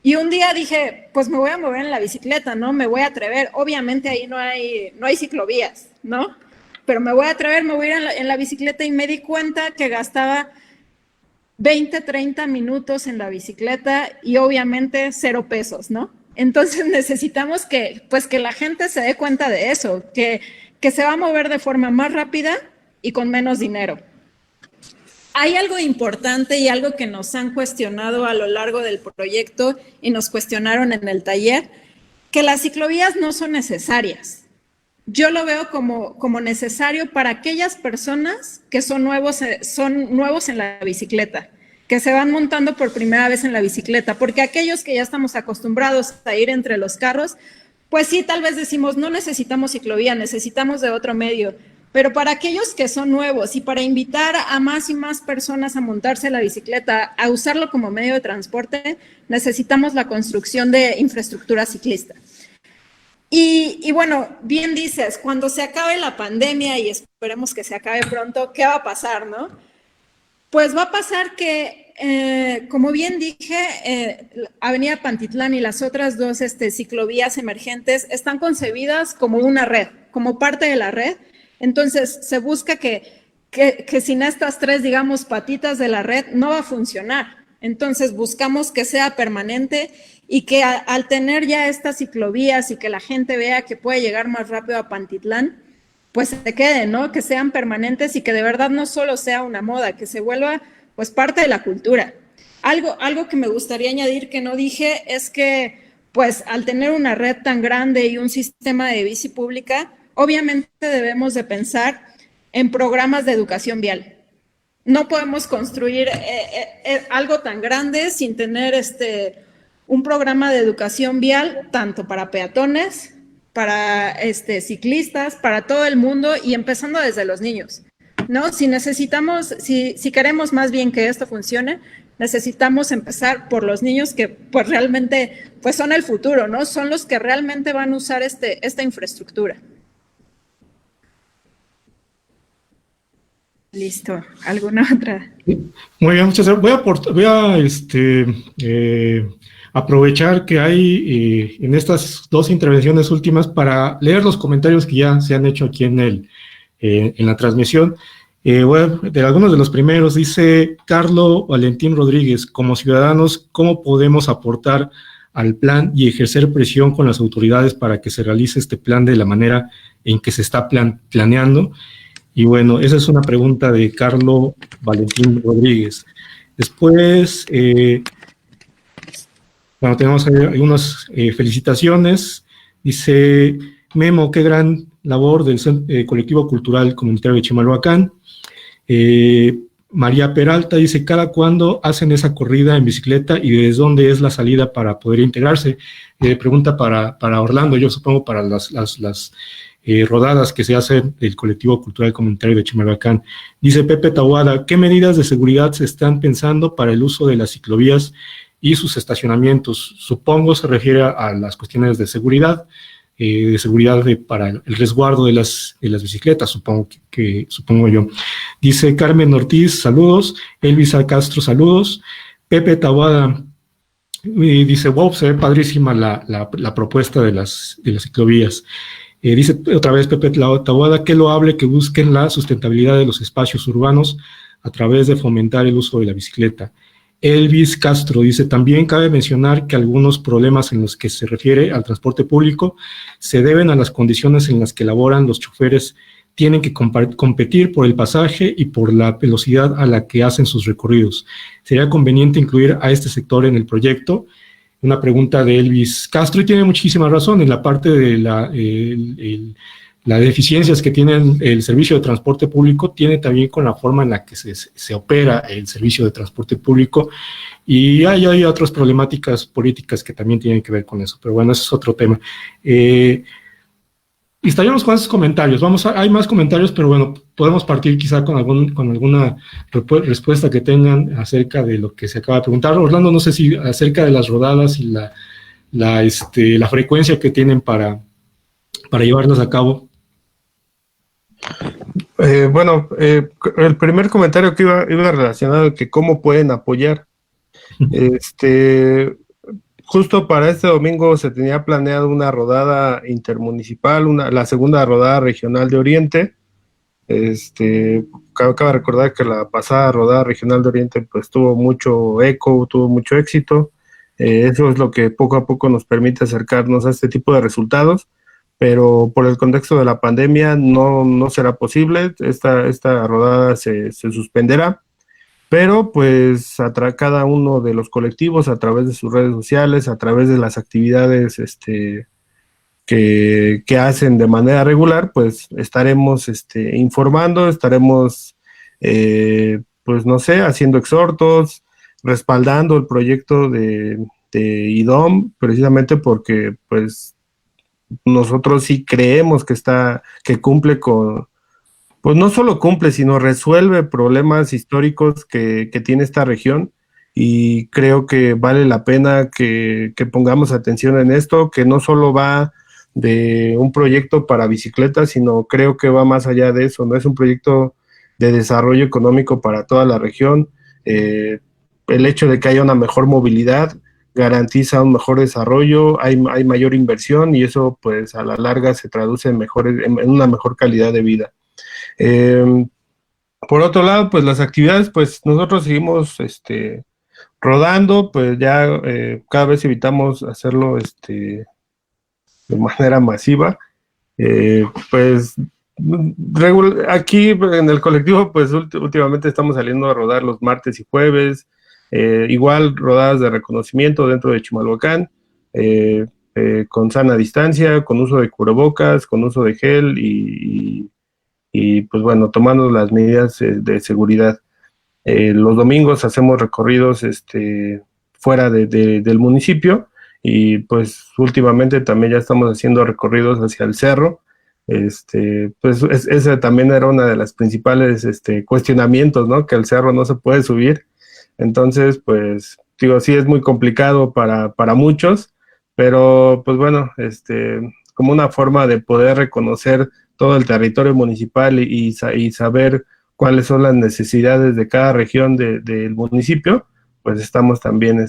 Y un día dije, pues me voy a mover en la bicicleta, ¿no? Me voy a atrever. Obviamente ahí no hay ciclovías, ¿no? Pero me voy a atrever, me voy a ir en la bicicleta, y me di cuenta que gastaba 20, 30 minutos en la bicicleta y obviamente 0 pesos, ¿no? Entonces necesitamos que la gente se dé cuenta de eso, que se va a mover de forma más rápida y con menos dinero. Hay algo importante y algo que nos han cuestionado a lo largo del proyecto y nos cuestionaron en el taller, que las ciclovías no son necesarias. Yo lo veo como necesario para aquellas personas que son nuevos en la bicicleta, que se van montando por primera vez en la bicicleta, porque aquellos que ya estamos acostumbrados a ir entre los carros, pues sí, tal vez decimos, no necesitamos ciclovía, necesitamos de otro medio. Pero para aquellos que son nuevos y para invitar a más y más personas a montarse la bicicleta, a usarlo como medio de transporte, necesitamos la construcción de infraestructura ciclista. Y bueno, bien dices, cuando se acabe la pandemia, y esperemos que se acabe pronto, ¿qué va a pasar, no? Pues va a pasar que, como bien dije, Avenida Pantitlán y las otras 2 ciclovías emergentes están concebidas como una red, como parte de la red. Entonces, se busca que sin estas 3, digamos, patitas de la red no va a funcionar. Entonces, buscamos que sea permanente y que al tener ya estas ciclovías y que la gente vea que puede llegar más rápido a Pantitlán, pues se queden, ¿no? Que sean permanentes y que de verdad no solo sea una moda, que se vuelva, pues, parte de la cultura. Algo que me gustaría añadir que no dije es que, pues, al tener una red tan grande y un sistema de bici pública, obviamente debemos de pensar en programas de educación vial. no podemos construir algo tan grande sin tener un programa de educación vial, tanto para peatones, para ciclistas, para todo el mundo y empezando desde los niños, ¿no? Si queremos más bien que esto funcione, necesitamos empezar por los niños que pues realmente pues son el futuro, ¿no? Son los que realmente van a usar esta infraestructura. Listo. ¿Alguna otra? Muy bien, muchas gracias. Voy a aprovechar que hay en estas dos intervenciones últimas para leer los comentarios que ya se han hecho aquí en la transmisión. De algunos de los primeros, dice Carlos Valentín Rodríguez: como ciudadanos, ¿cómo podemos aportar al plan y ejercer presión con las autoridades para que se realice este plan de la manera en que se está planeando? Y bueno, esa es una pregunta de Carlos Valentín Rodríguez. Después, tenemos algunas felicitaciones. Dice Memo: qué gran labor del colectivo cultural comunitario de Chimalhuacán. María Peralta dice: ¿cada cuándo hacen esa corrida en bicicleta y desde dónde es la salida para poder integrarse? Pregunta para Orlando, yo supongo para las rodadas que se hacen del colectivo cultural comunitario de Chimalhuacán. Dice Pepe Tahuada: ¿qué medidas de seguridad se están pensando para el uso de las ciclovías y sus estacionamientos? Supongo se refiere a las cuestiones de seguridad, para el resguardo de las bicicletas, supongo yo. Dice Carmen Ortiz: saludos. Elvisa Castro: saludos. Pepe Tahuada dice: wow, se ve padrísima la propuesta de las ciclovías. Dice otra vez Pepe Tahuada: qué loable que busquen la sustentabilidad de los espacios urbanos a través de fomentar el uso de la bicicleta. Elvis Castro dice: también cabe mencionar que algunos problemas en los que se refiere al transporte público se deben a las condiciones en las que laboran los choferes. Tienen que competir por el pasaje y por la velocidad a la que hacen sus recorridos. ¿Sería conveniente incluir a este sector en el proyecto? Una pregunta de Elvis Castro, y tiene muchísima razón en la parte de las deficiencias que tiene el servicio de transporte público, tiene también con la forma en la que se opera el servicio de transporte público, y hay otras problemáticas políticas que también tienen que ver con eso, pero bueno, ese es otro tema. Y estaríamos con esos comentarios. Hay más comentarios, pero bueno, podemos partir quizá con alguna respuesta que tengan acerca de lo que se acaba de preguntar. Orlando, no sé si acerca de las rodadas y la frecuencia que tienen para llevarlas a cabo. El primer comentario que iba relacionado a que cómo pueden apoyar. Justo para este domingo se tenía planeado una rodada intermunicipal, la segunda rodada regional de Oriente. Cabe recordar que la pasada rodada regional de Oriente pues tuvo mucho eco, tuvo mucho éxito. Eso es lo que poco a poco nos permite acercarnos a este tipo de resultados, pero por el contexto de la pandemia no será posible. Esta rodada se suspenderá. Pero pues cada uno de los colectivos, a través de sus redes sociales, a través de las actividades que hacen de manera regular, pues estaremos informando, estaremos, pues no sé, haciendo exhortos, respaldando el proyecto de IDOM, precisamente porque pues nosotros sí creemos que cumple con... Pues no solo cumple, sino resuelve problemas históricos que tiene esta región, y creo que vale la pena que pongamos atención en esto, que no solo va de un proyecto para bicicletas, sino creo que va más allá de eso, ¿no? Es un proyecto de desarrollo económico para toda la región. El hecho de que haya una mejor movilidad garantiza un mejor desarrollo, hay mayor inversión, y eso pues a la larga se traduce en una mejor calidad de vida. Por otro lado, pues las actividades, pues nosotros seguimos rodando, pues ya cada vez evitamos hacerlo de manera masiva. Pues aquí en el colectivo, pues últimamente estamos saliendo a rodar los martes y jueves, igual rodadas de reconocimiento dentro de Chimalhuacán, con sana distancia, con uso de cubrebocas, con uso de gel y pues bueno, tomando las medidas de seguridad. Los domingos hacemos recorridos fuera del municipio, y pues últimamente también ya estamos haciendo recorridos hacia el cerro. Pues ese también era una de las principales cuestionamientos, ¿no? Que al cerro no se puede subir. Entonces, pues digo, sí es muy complicado para muchos, pero pues bueno, como una forma de poder reconocer todo el territorio municipal y saber cuáles son las necesidades de cada región del municipio, pues estamos también,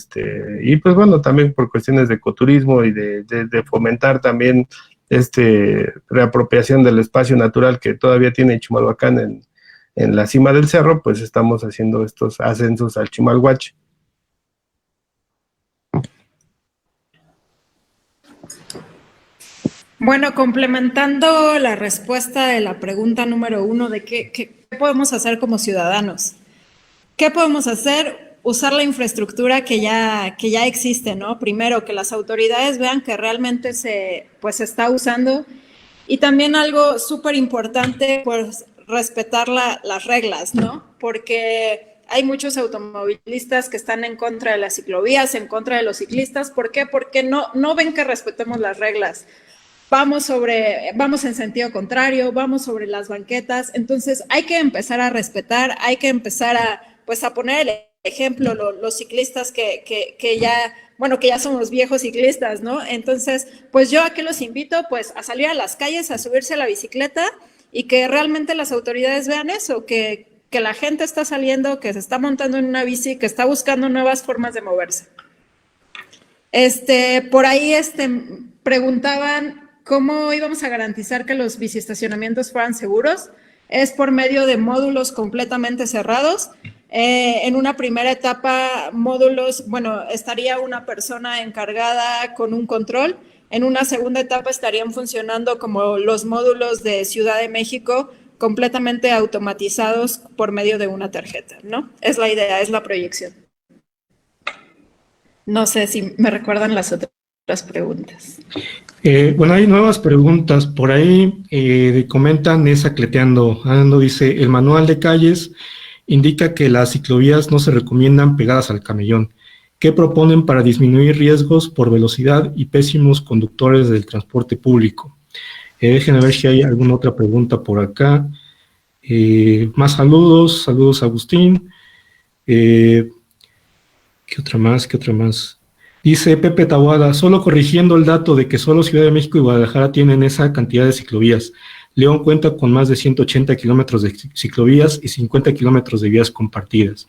y pues bueno, también por cuestiones de ecoturismo y de fomentar también reapropiación del espacio natural que todavía tiene Chimalhuacán en la cima del cerro, pues estamos haciendo estos ascensos al Chimalhuache. Bueno, complementando la respuesta de la pregunta número 1 de qué podemos hacer como ciudadanos. ¿Qué podemos hacer? Usar la infraestructura que ya existe, ¿no? Primero, que las autoridades vean que realmente se está usando, y también algo súper importante, pues respetar las reglas, ¿no? Porque hay muchos automovilistas que están en contra de las ciclovías, en contra de los ciclistas. ¿Por qué? Porque no ven que respetemos las reglas. Vamos en sentido contrario, vamos sobre las banquetas. Entonces hay que empezar a respetar, hay que empezar a poner el ejemplo, los ciclistas que ya somos viejos ciclistas, ¿no? Entonces, pues yo aquí los invito pues a salir a las calles, a subirse a la bicicleta, y que realmente las autoridades vean eso, que la gente está saliendo, que se está montando en una bici, que está buscando nuevas formas de moverse. Por ahí preguntaban cómo íbamos a garantizar que los biciestacionamientos fueran seguros. Es por medio de módulos completamente cerrados. En una primera etapa, estaría una persona encargada con un control. En una segunda etapa estarían funcionando como los módulos de Ciudad de México, completamente automatizados por medio de una tarjeta, ¿no? Es la idea, es la proyección. No sé si me recuerdan las otras preguntas. Bueno, hay nuevas preguntas. Por ahí comentan Cleteando. Ando dice, el manual de calles indica que las ciclovías no se recomiendan pegadas al camellón. ¿Qué proponen para disminuir riesgos por velocidad y pésimos conductores del transporte público? Déjenme ver si hay alguna otra pregunta por acá. Más saludos. Saludos, Agustín. ¿Qué otra más? Dice Pepe Taboada, solo corrigiendo el dato de que solo Ciudad de México y Guadalajara tienen esa cantidad de ciclovías. León cuenta con más de 180 kilómetros de ciclovías y 50 kilómetros de vías compartidas.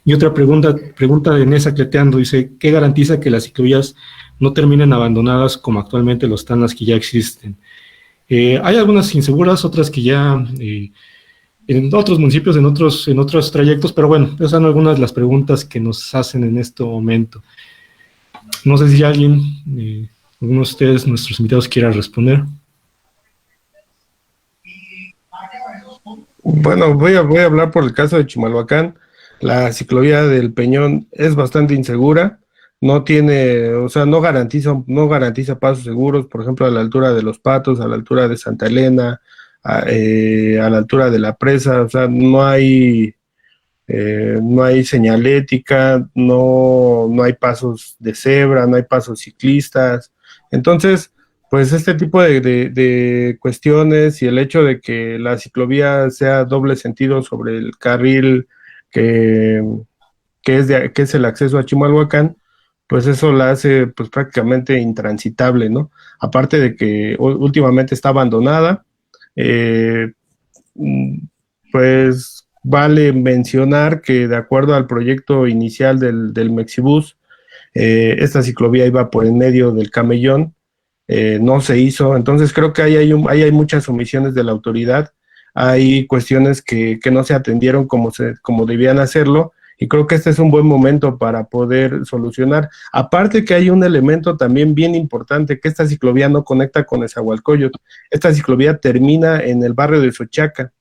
Y otra pregunta de Nesa Cleteando, dice, ¿qué garantiza que las ciclovías no terminen abandonadas como actualmente lo están las que ya existen? Hay algunas inseguras, otras que ya en otros municipios, en otros trayectos, pero bueno, esas son algunas de las preguntas que nos hacen en este momento. No sé si alguno de ustedes, nuestros invitados, quiera responder. Bueno, voy a hablar por el caso de Chimalhuacán. La ciclovía del Peñón es bastante insegura, no garantiza pasos seguros, por ejemplo, a la altura de Los Patos, a la altura de Santa Elena, a la altura de la presa. O sea, no hay señalética, no hay pasos de cebra, no hay pasos ciclistas. Entonces, pues este tipo de cuestiones, y el hecho de que la ciclovía sea doble sentido sobre el carril que es el acceso a Chimalhuacán, pues eso la hace pues prácticamente intransitable, ¿no? Aparte de que últimamente está abandonada, pues vale mencionar que de acuerdo al proyecto inicial del Mexibus, esta ciclovía iba por en medio del camellón, no se hizo. Entonces creo que ahí hay muchas omisiones de la autoridad, hay cuestiones que no se atendieron como debían hacerlo, y creo que este es un buen momento para poder solucionar. Aparte que hay un elemento también bien importante, que esta ciclovía no conecta con Nezahualcóyotl. Esta ciclovía termina en el barrio de Xochaca.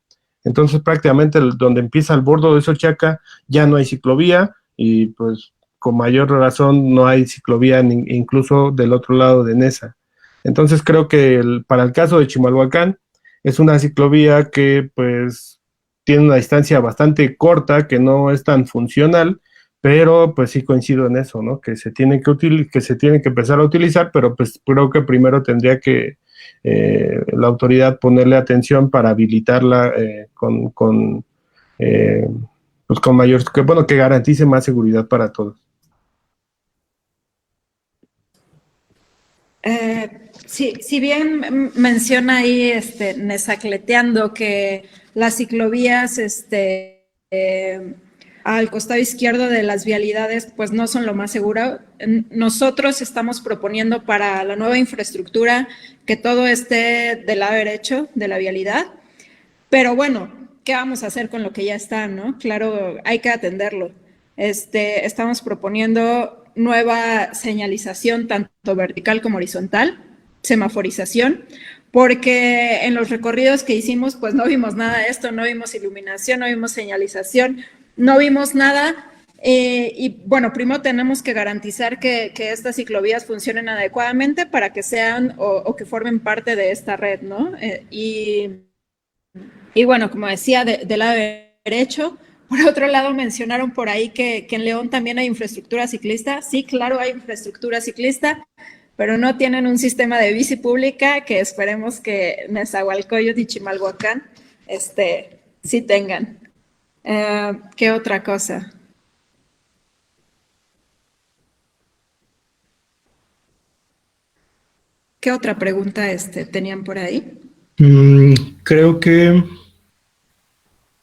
Entonces prácticamente donde empieza el bordo de Xochaca ya no hay ciclovía, y pues con mayor razón no hay ciclovía incluso del otro lado de Nesa. Entonces creo que para el caso de Chimalhuacán es una ciclovía que pues tiene una distancia bastante corta, que no es tan funcional, pero pues sí coincido en eso, ¿no? Que se tienen que empezar a utilizar, pero pues creo que primero tendría que la autoridad ponerle atención para habilitarla pues con mayor, que garantice más seguridad para todos. Sí, si bien menciona ahí Nezacleteando que las ciclovías al costado izquierdo de las vialidades pues no son lo más seguro, nosotros estamos proponiendo para la nueva infraestructura que todo esté del lado derecho de la vialidad, pero bueno, ¿qué vamos a hacer con lo que ya está, no? Claro, hay que atenderlo. Estamos proponiendo nueva señalización, tanto vertical como horizontal, semaforización, porque en los recorridos que hicimos, pues no vimos nada de esto, no vimos iluminación, no vimos señalización, no vimos nada. Y bueno, primero tenemos que garantizar que estas ciclovías funcionen adecuadamente para que sean o que formen parte de esta red, ¿no? Y bueno, como decía, del lado derecho. Por otro lado, mencionaron por ahí que en León también hay infraestructura ciclista. Sí, claro, hay infraestructura ciclista, pero no tienen un sistema de bici pública que esperemos que Nezahualcóyotl y Chimalhuacán sí tengan. ¿Qué otra cosa? ¿Qué otra pregunta tenían por ahí? Creo que...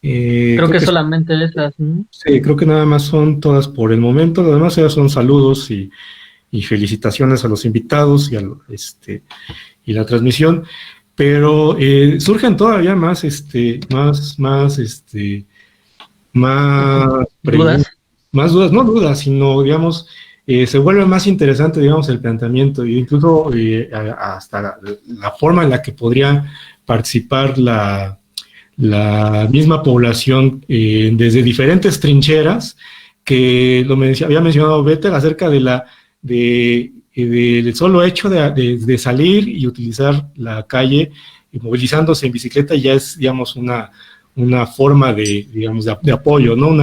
creo que solamente esas, ¿no? Sí, creo que nada más son todas por el momento. Lo demás ya son saludos y felicitaciones a los invitados y la transmisión. Pero surgen todavía más ¿Dudas? Más dudas, no dudas, sino, digamos, se vuelve más interesante, digamos, el planteamiento, e incluso hasta la forma en la que podría participar la misma población desde diferentes trincheras, que había mencionado Vettel acerca del solo hecho de salir y utilizar la calle movilizándose en bicicleta ya es, digamos, una forma de apoyo, ¿no?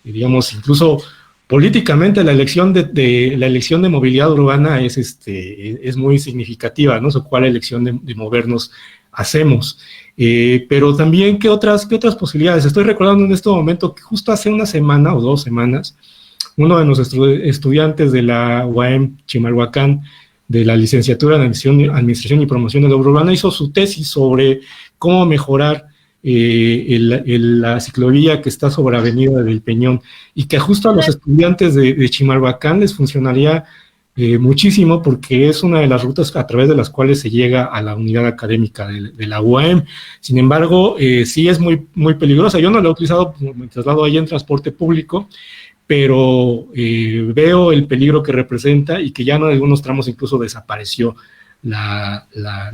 Digamos, incluso políticamente la elección de movilidad urbana es muy significativa, ¿no? ¿Cuál elección de movernos hacemos? Pero también, ¿qué otras posibilidades? Estoy recordando en este momento que justo hace una semana o 2 semanas, uno de nuestros estudiantes de la UAM Chimalhuacán, de la licenciatura en Administración y Promoción de la Obra Urbana, hizo su tesis sobre cómo mejorar la ciclovía que está sobre Avenida del Peñón, y que justo a los estudiantes de Chimalhuacán les funcionaría muchísimo, porque es una de las rutas a través de las cuales se llega a la unidad académica de la UAM. Sin embargo, sí es muy, muy peligrosa. Yo no la he utilizado, me traslado ahí en transporte público, pero veo el peligro que representa y que ya en algunos tramos incluso desapareció la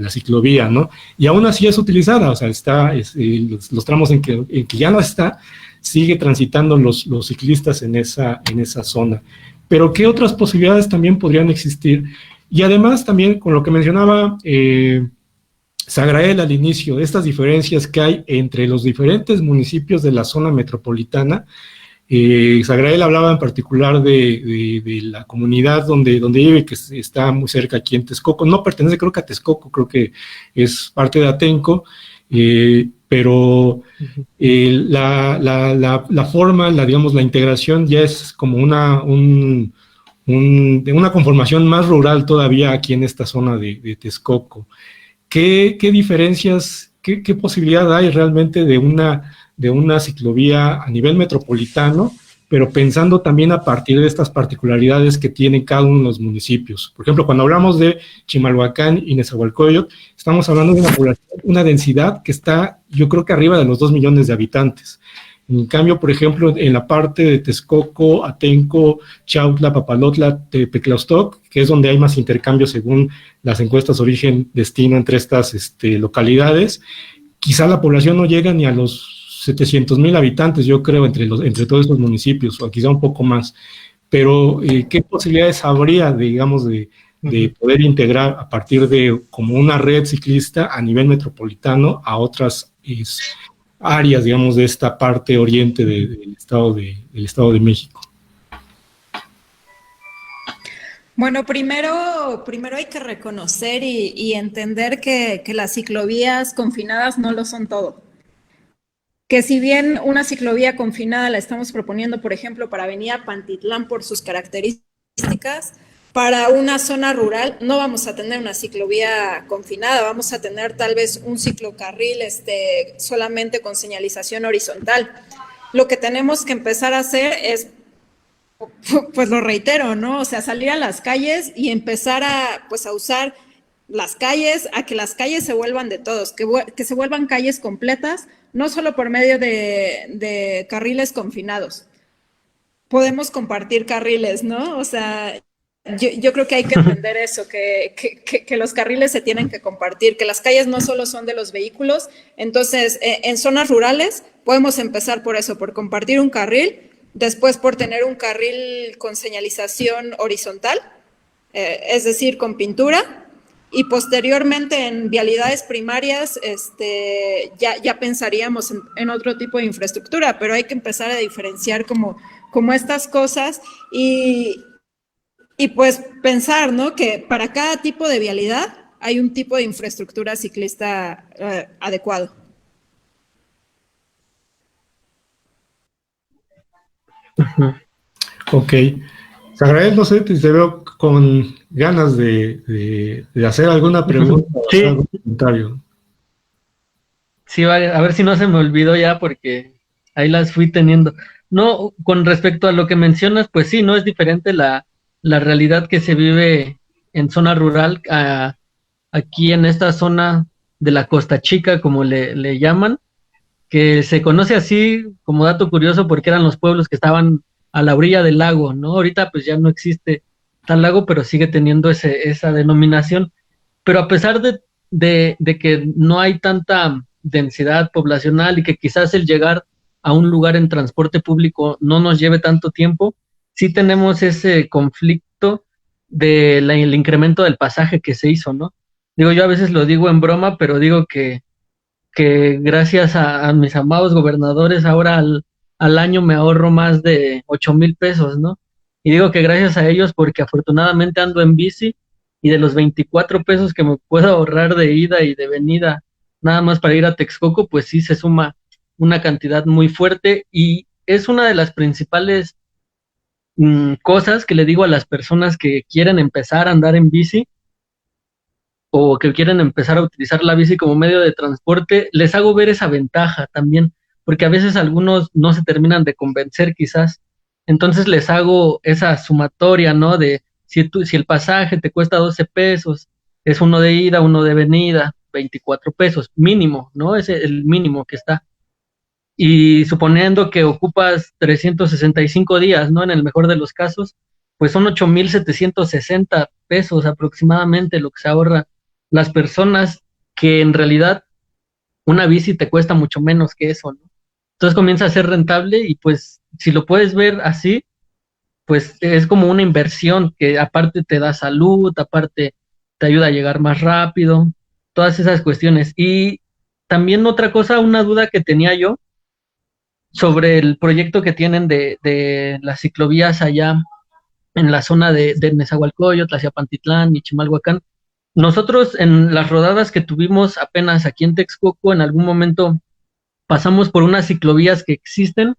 ciclovía, ¿no? Y aún así es utilizada, o sea, los tramos en que ya no está, sigue transitando los ciclistas en esa zona. Pero ¿qué otras posibilidades también podrían existir? Y además también con lo que mencionaba Zagrael al inicio, de estas diferencias que hay entre los diferentes municipios de la zona metropolitana. Zagrael hablaba en particular de la comunidad donde vive, que está muy cerca aquí en Texcoco. No pertenece, creo que a Texcoco, creo que es parte de Atenco, pero la forma, digamos, la integración ya es como una conformación más rural todavía aquí en esta zona de Texcoco. ¿Qué diferencias, qué posibilidad hay realmente de una ciclovía a nivel metropolitano, pero pensando también a partir de estas particularidades que tienen cada uno de los municipios? Por ejemplo, cuando hablamos de Chimalhuacán y Nezahualcóyotl, estamos hablando de una población, una densidad que está, yo creo que arriba de los 2 millones de habitantes. En cambio, por ejemplo, en la parte de Texcoco, Atenco, Chautla, Papalotla, Tepeclaustoc, que es donde hay más intercambios según las encuestas origen-destino entre estas localidades, quizá la población no llega ni a los 700,000 habitantes, yo creo, entre todos estos municipios, o quizá un poco más. Pero, ¿qué posibilidades habría, digamos, de poder integrar a partir de como una red ciclista a nivel metropolitano a otras áreas, digamos, de esta parte oriente del Estado de México? Bueno, primero hay que reconocer y entender que las ciclovías confinadas no lo son todo. Que si bien una ciclovía confinada la estamos proponiendo, por ejemplo, para Avenida Pantitlán por sus características, para una zona rural no vamos a tener una ciclovía confinada, vamos a tener tal vez un ciclocarril solamente con señalización horizontal. Lo que tenemos que empezar a hacer es, pues lo reitero, ¿no? O sea, salir a las calles y empezar a usar las calles, a que las calles se vuelvan de todos, que se vuelvan calles completas, no solo por medio de carriles confinados. Podemos compartir carriles, ¿no? O sea, yo creo que hay que entender eso, que los carriles se tienen que compartir, que las calles no solo son de los vehículos. Entonces, en zonas rurales podemos empezar por eso, por compartir un carril, después por tener un carril con señalización horizontal, es decir, con pintura, y posteriormente en vialidades primarias ya pensaríamos en otro tipo de infraestructura, pero hay que empezar a diferenciar como estas cosas y pues pensar, ¿no?, que para cada tipo de vialidad hay un tipo de infraestructura ciclista adecuado. Ok. Israel, no sé, te veo con ganas de hacer alguna pregunta o Sí. hacer algún comentario. Sí, vale, a ver si no se me olvidó ya porque ahí las fui teniendo. No, con respecto a lo que mencionas, pues sí, no es diferente la realidad que se vive en zona rural aquí en esta zona de la Costa Chica, como le llaman, que se conoce así como dato curioso porque eran los pueblos que estaban a la orilla del lago, ¿no? Ahorita pues ya no existe tal lago, pero sigue teniendo esa denominación. Pero a pesar de que no hay tanta densidad poblacional y que quizás el llegar a un lugar en transporte público no nos lleve tanto tiempo, sí tenemos ese conflicto del incremento del pasaje que se hizo, ¿no? Digo, yo a veces lo digo en broma, pero digo que gracias a mis amados gobernadores ahora al año me ahorro más de 8,000 pesos, ¿no? Y digo que gracias a ellos porque afortunadamente ando en bici y de los 24 pesos que me puedo ahorrar de ida y de venida nada más para ir a Texcoco, pues sí se suma una cantidad muy fuerte y es una de las principales cosas que le digo a las personas que quieren empezar a andar en bici o que quieren empezar a utilizar la bici como medio de transporte, les hago ver esa ventaja también, porque a veces algunos no se terminan de convencer quizás, entonces les hago esa sumatoria, ¿no? De si el pasaje te cuesta 12 pesos, es uno de ida, uno de venida, 24 pesos, mínimo, ¿no? Es el mínimo que está. Y suponiendo que ocupas 365 días, ¿no? En el mejor de los casos, pues son 8,760 pesos aproximadamente lo que se ahorra las personas, que en realidad una bici te cuesta mucho menos que eso, ¿no? Entonces comienza a ser rentable y pues si lo puedes ver así, pues es como una inversión que aparte te da salud, aparte te ayuda a llegar más rápido, todas esas cuestiones. Y también otra cosa, una duda que tenía yo sobre el proyecto que tienen de las ciclovías allá en la zona de Nezahualcóyotl, hacia Pantitlán y Chimalhuacán. Nosotros en las rodadas que tuvimos apenas aquí en Texcoco, en algún momento pasamos por unas ciclovías que existen,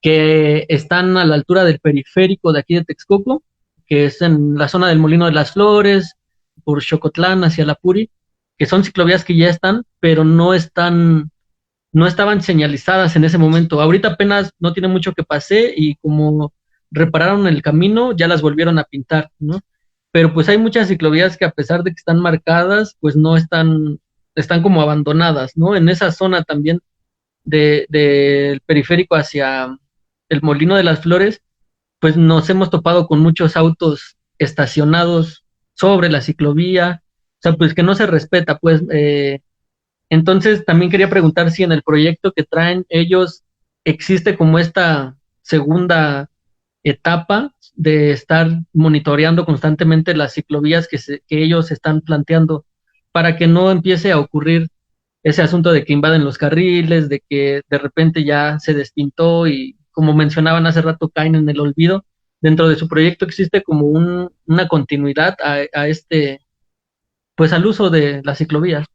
que están a la altura del periférico de aquí de Texcoco, que es en la zona del Molino de las Flores, por Xocotlán hacia La Puri, que son ciclovías que ya están, pero no estaban señalizadas en ese momento. Ahorita apenas no tiene mucho que pasé y como repararon el camino, ya las volvieron a pintar, ¿no? Pero pues hay muchas ciclovías que a pesar de que están marcadas, pues no están como abandonadas, ¿no? En esa zona también del periférico hacia el Molino de las Flores, pues nos hemos topado con muchos autos estacionados sobre la ciclovía, o sea, pues que no se respeta, pues, entonces también quería preguntar si en el proyecto que traen ellos existe como esta segunda etapa de estar monitoreando constantemente las ciclovías que ellos están planteando para que no empiece a ocurrir ese asunto de que invaden los carriles, de que de repente ya se despintó y como mencionaban hace rato caen en el olvido. Dentro de su proyecto existe como una continuidad a este, pues al uso de las ciclovías.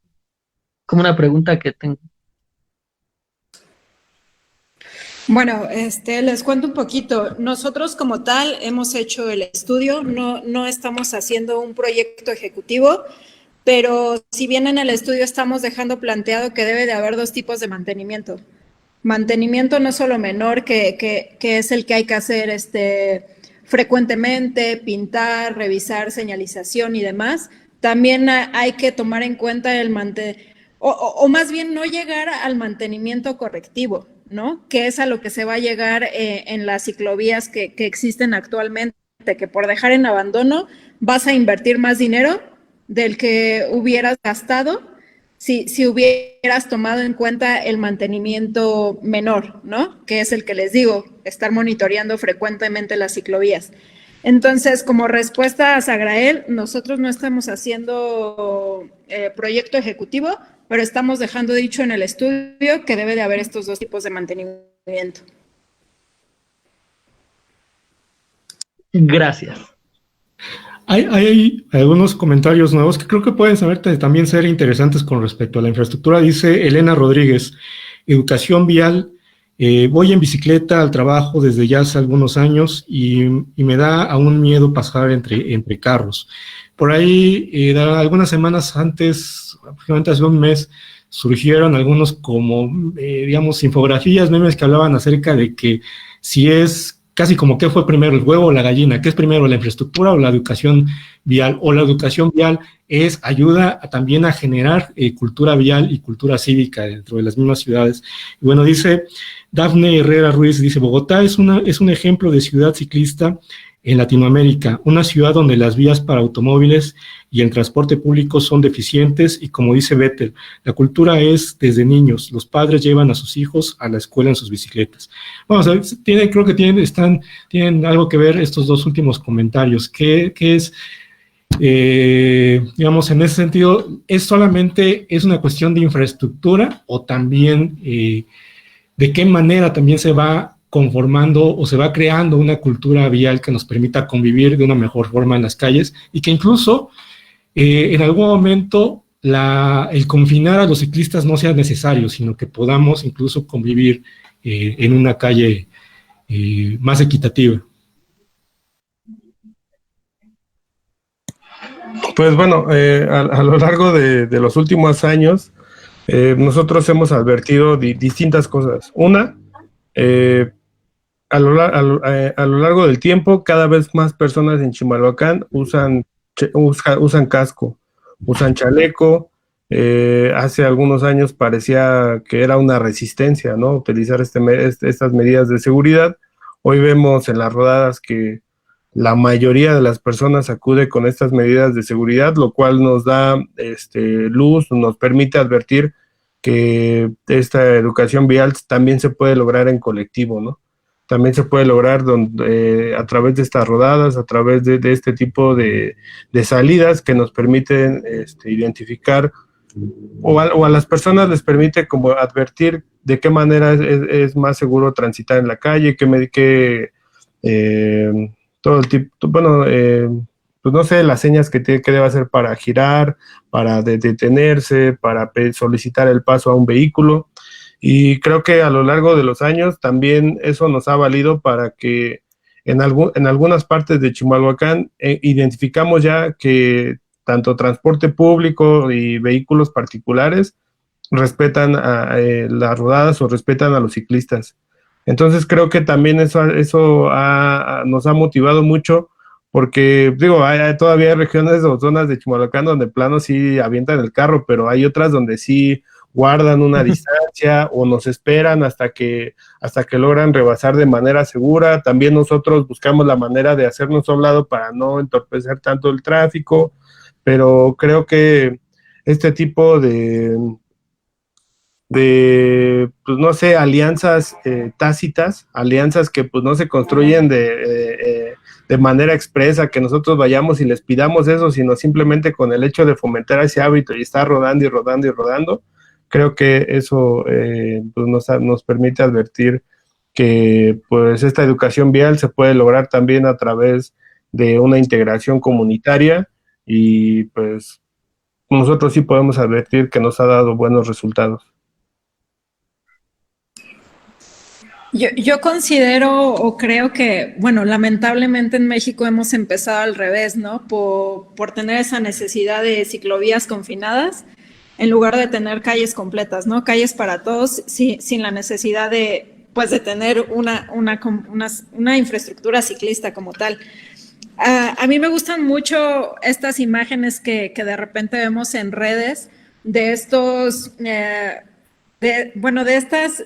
Como una pregunta que tengo. Bueno, les cuento un poquito. Nosotros como tal hemos hecho el estudio, no estamos haciendo un proyecto ejecutivo, pero si bien en el estudio estamos dejando planteado que debe de haber 2 tipos de mantenimiento. Mantenimiento no solo menor, que es el que hay que hacer frecuentemente, pintar, revisar señalización y demás. También hay que tomar en cuenta o más bien no llegar al mantenimiento correctivo, ¿no? Que es a lo que se va a llegar en las ciclovías que existen actualmente, que por dejar en abandono vas a invertir más dinero del que hubieras gastado si hubieras tomado en cuenta el mantenimiento menor, ¿no? Que es el que les digo, estar monitoreando frecuentemente las ciclovías. Entonces, como respuesta a Sagrael, nosotros no estamos haciendo proyecto ejecutivo, pero estamos dejando dicho en el estudio que debe de haber estos 2 tipos de mantenimiento. Gracias. Hay algunos comentarios nuevos que creo que pueden también ser interesantes con respecto a la infraestructura. Dice Elena Rodríguez, educación vial. Voy en bicicleta al trabajo desde ya hace algunos años y me da aún miedo pasar entre carros. Por ahí, algunas semanas antes, aproximadamente hace un mes, surgieron algunos digamos, infografías, memes que hablaban acerca de que si es casi como qué fue primero, el huevo o la gallina, qué es primero, la infraestructura o la educación vial, o la educación vial ayuda también a generar cultura vial y cultura cívica dentro de las mismas ciudades. Y bueno, dice Dafne Herrera Ruiz, dice, Bogotá es un ejemplo de ciudad ciclista en Latinoamérica, una ciudad donde las vías para automóviles y el transporte público son deficientes y como dice Vettel, la cultura es desde niños, los padres llevan a sus hijos a la escuela en sus bicicletas. Vamos a ver, creo que tienen algo que ver estos 2 últimos comentarios, que es, digamos, en ese sentido, ¿es una cuestión de infraestructura o también de qué manera también se va conformando o se va creando una cultura vial que nos permita convivir de una mejor forma en las calles y que incluso en algún momento el confinar a los ciclistas no sea necesario, sino que podamos incluso convivir en una calle más equitativa? Pues bueno, a lo largo de los últimos años, nosotros hemos advertido distintas cosas. Una, a lo largo del tiempo, cada vez más personas en Chimalhuacán usan casco, usan chaleco. Hace algunos años parecía que era una resistencia, ¿no? Utilizar estas medidas de seguridad. Hoy vemos en las rodadas que la mayoría de las personas acude con estas medidas de seguridad, lo cual nos da luz, nos permite advertir que esta educación vial también se puede lograr en colectivo, ¿no? También se puede lograr a través de estas rodadas, a través de este tipo de salidas que nos permiten identificar o a las personas les permite como advertir de qué manera es más seguro transitar en la calle, todo el tipo, bueno, pues no sé, las señas que debe hacer para girar, para detenerse, para solicitar el paso a un vehículo. Y creo que a lo largo de los años también eso nos ha valido para que en algunas partes de Chimalhuacán identificamos ya que tanto transporte público y vehículos particulares respetan las rodadas o respetan a los ciclistas. Entonces creo que también eso nos ha motivado mucho porque, digo, todavía hay regiones o zonas de Chimalhuacán donde plano sí avientan el carro, pero hay otras donde sí guardan una distancia o nos esperan hasta que logran rebasar de manera segura. También nosotros buscamos la manera de hacernos a un lado para no entorpecer tanto el tráfico, pero creo que este tipo de pues no sé, alianzas tácitas, alianzas que pues no se construyen de manera expresa, que nosotros vayamos y les pidamos eso, sino simplemente con el hecho de fomentar ese hábito y estar rodando y rodando y rodando, Creo que eso pues nos permite advertir que pues esta educación vial se puede lograr también a través de una integración comunitaria, y pues nosotros sí podemos advertir que nos ha dado buenos resultados. Yo considero o creo que, bueno, lamentablemente en México hemos empezado al revés, ¿no? Por tener esa necesidad de ciclovías confinadas en lugar de tener calles completas, ¿no? Calles para todos, sin la necesidad de, pues, de tener una infraestructura ciclista como tal. A mí me gustan mucho estas imágenes que de repente vemos en redes de estos... de estas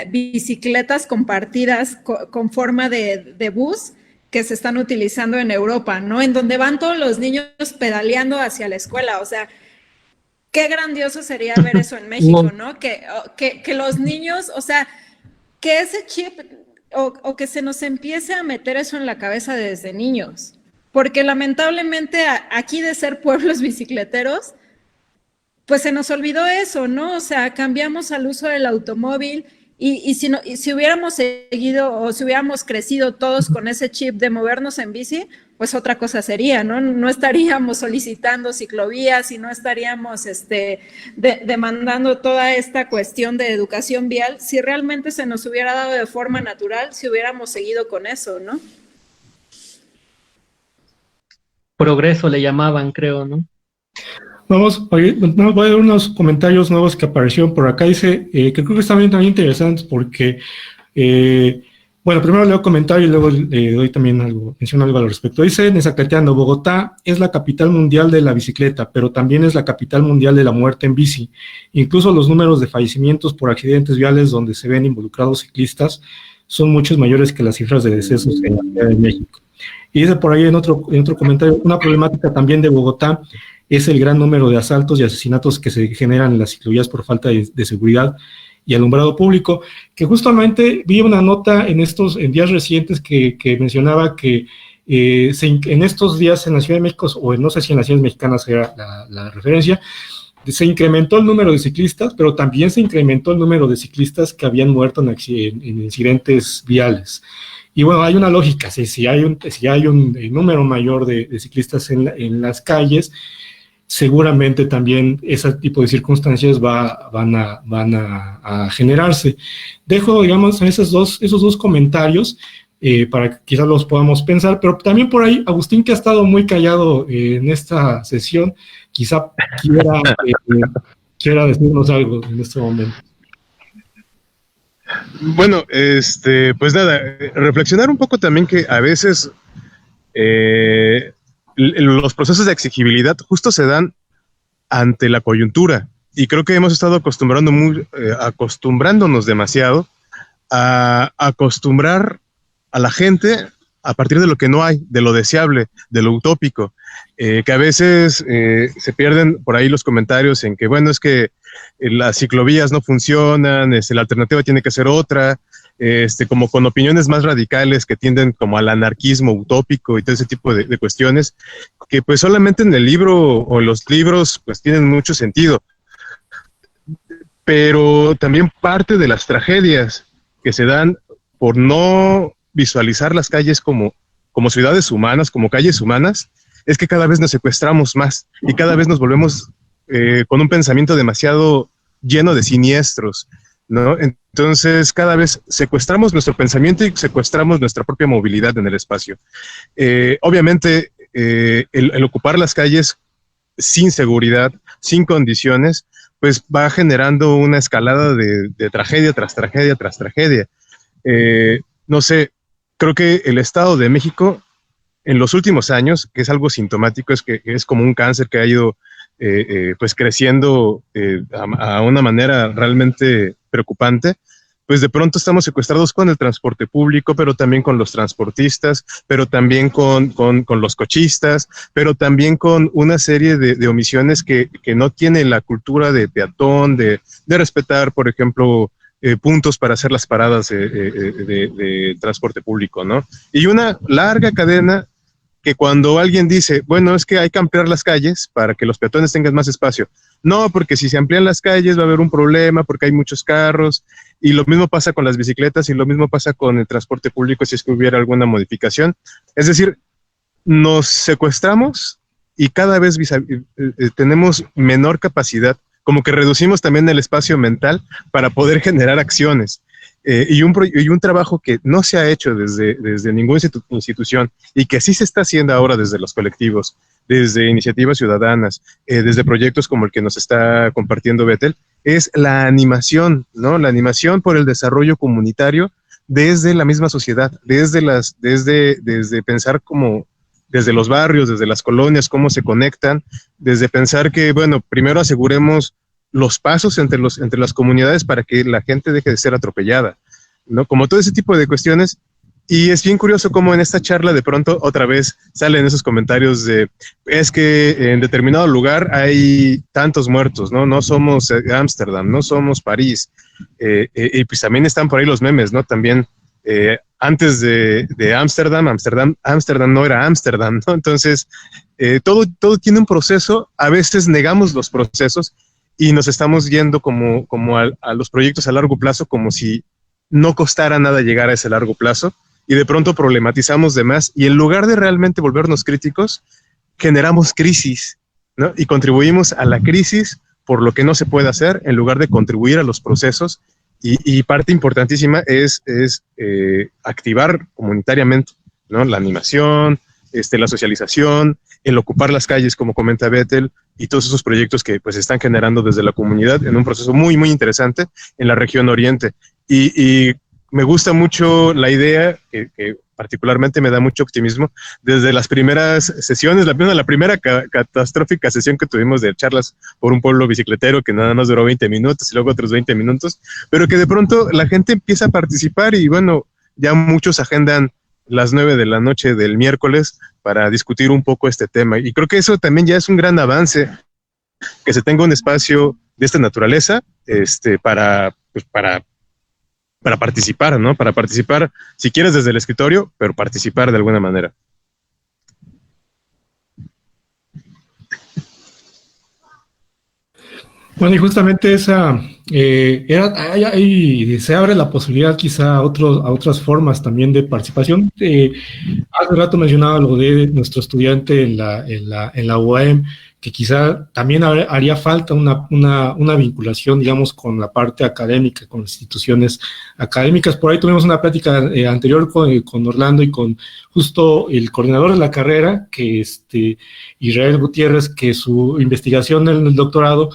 bicicletas compartidas con forma de bus que se están utilizando en Europa, ¿no? En donde van todos los niños pedaleando hacia la escuela. O sea, qué grandioso sería ver eso en México, ¿no? Que los niños, o sea, que ese chip o que se nos empiece a meter eso en la cabeza desde niños. Porque lamentablemente aquí, de ser pueblos bicicleteros, pues se nos olvidó eso, ¿no? O sea, cambiamos al uso del automóvil y si hubiéramos seguido o si hubiéramos crecido todos con ese chip de movernos en bici, pues otra cosa sería, ¿no? No estaríamos solicitando ciclovías y no estaríamos demandando toda esta cuestión de educación vial si realmente se nos hubiera dado de forma natural, si hubiéramos seguido con eso, ¿no? Progreso le llamaban, creo, ¿no? Voy a ver unos comentarios nuevos que aparecieron por acá. Dice que creo que están bien también interesantes porque, bueno, primero leo comentario y luego doy también menciono algo al respecto. Dice Nezacateando: Bogotá es la capital mundial de la bicicleta, pero también es la capital mundial de la muerte en bici. Incluso los números de fallecimientos por accidentes viales donde se ven involucrados ciclistas son muchos mayores que las cifras de decesos en la Ciudad de México. Y dice por ahí en otro comentario: una problemática también de Bogotá es el gran número de asaltos y asesinatos que se generan en las ciclovías por falta de seguridad y alumbrado público, que justamente vi una nota en días recientes que mencionaba que en estos días en la Ciudad de México, o no sé si en las ciudades mexicanas era la referencia, se incrementó el número de ciclistas, pero también se incrementó el número de ciclistas que habían muerto en incidentes viales. Y bueno, hay una lógica: si hay un número mayor de ciclistas en las calles, seguramente también ese tipo de circunstancias van a generarse. Dejo, digamos, esos dos comentarios para que quizás los podamos pensar, pero también por ahí Agustín, que ha estado muy callado en esta sesión, quizá quiera decirnos algo en este momento. Bueno, pues nada, reflexionar un poco también que a veces los procesos de exigibilidad justo se dan ante la coyuntura, y creo que hemos estado acostumbrándonos demasiado a acostumbrar a la gente a partir de lo que no hay, de lo deseable, de lo utópico, que a veces se pierden por ahí los comentarios en que, bueno, es que las ciclovías no funcionan, la alternativa tiene que ser otra, como con opiniones más radicales que tienden como al anarquismo utópico y todo ese tipo de cuestiones, que pues solamente en el libro o en los libros pues tienen mucho sentido, pero también parte de las tragedias que se dan por no visualizar las calles como ciudades humanas, como calles humanas, es que cada vez nos secuestramos más y cada vez nos volvemos con un pensamiento demasiado lleno de siniestros, ¿no? Entonces cada vez secuestramos nuestro pensamiento y secuestramos nuestra propia movilidad en el espacio. Obviamente el ocupar las calles sin seguridad, sin condiciones, pues va generando una escalada de tragedia tras tragedia tras tragedia. No sé, creo que el Estado de México en los últimos años, que es algo sintomático, es que es como un cáncer que ha ido pues creciendo a una manera realmente preocupante, pues de pronto estamos secuestrados con el transporte público, pero también con los transportistas, pero también con los cochistas, pero también con una serie de omisiones que no tienen la cultura de peatón, de respetar, por ejemplo, puntos para hacer las paradas de transporte público, ¿no? Y una larga cadena que cuando alguien dice, bueno, es que hay que ampliar las calles para que los peatones tengan más espacio. No, porque si se amplían las calles va a haber un problema porque hay muchos carros, y lo mismo pasa con las bicicletas y lo mismo pasa con el transporte público si es que hubiera alguna modificación. Es decir, nos secuestramos y cada vez tenemos menor capacidad, como que reducimos también el espacio mental para poder generar acciones. Y un trabajo que no se ha hecho desde ninguna institución y que sí se está haciendo ahora desde los colectivos, desde iniciativas ciudadanas, desde proyectos como el que nos está compartiendo Bethel, es la animación, ¿no? La animación por el desarrollo comunitario desde la misma sociedad, desde pensar como desde los barrios, desde las colonias, cómo se conectan, desde pensar que, bueno, primero aseguremos los pasos entre las comunidades para que la gente deje de ser atropellada, ¿no? Como todo ese tipo de cuestiones. Y es bien curioso cómo en esta charla de pronto otra vez salen esos comentarios de, es que en determinado lugar hay tantos muertos, ¿no? No somos Ámsterdam, no somos París. Y pues también están por ahí los memes, ¿no? También antes de Ámsterdam no era Ámsterdam, ¿no? Entonces, todo tiene un proceso, a veces negamos los procesos y nos estamos yendo como a los proyectos a largo plazo, como si no costara nada llegar a ese largo plazo, y de pronto problematizamos de más, y en lugar de realmente volvernos críticos, generamos crisis, ¿no? Y contribuimos a la crisis por lo que no se puede hacer, en lugar de contribuir a los procesos, y parte importantísima es activar comunitariamente, ¿no? La animación, la socialización, el ocupar las calles, como comenta Bethel, y todos esos proyectos que pues están generando desde la comunidad en un proceso muy, muy interesante en la región oriente. Y me gusta mucho la idea, que particularmente me da mucho optimismo, desde las primeras sesiones, la primera catastrófica sesión que tuvimos de charlas por un pueblo bicicletero, que nada más duró 20 minutos y luego otros 20 minutos, pero que de pronto la gente empieza a participar y bueno, ya muchos agendan las 9 de la noche del miércoles para discutir un poco este tema. Y creo que eso también ya es un gran avance, que se tenga un espacio de esta naturaleza para participar, ¿no? Para participar, si quieres desde el escritorio, pero participar de alguna manera. Bueno, y justamente esa, se abre la posibilidad quizá a otras formas también de participación. Hace rato mencionaba lo de nuestro estudiante en la UAM, que quizá también haría falta una vinculación, digamos, con la parte académica, con instituciones académicas. Por ahí tuvimos una plática anterior con Orlando y con justo el coordinador de la carrera, que Israel Gutiérrez, que su investigación en el doctorado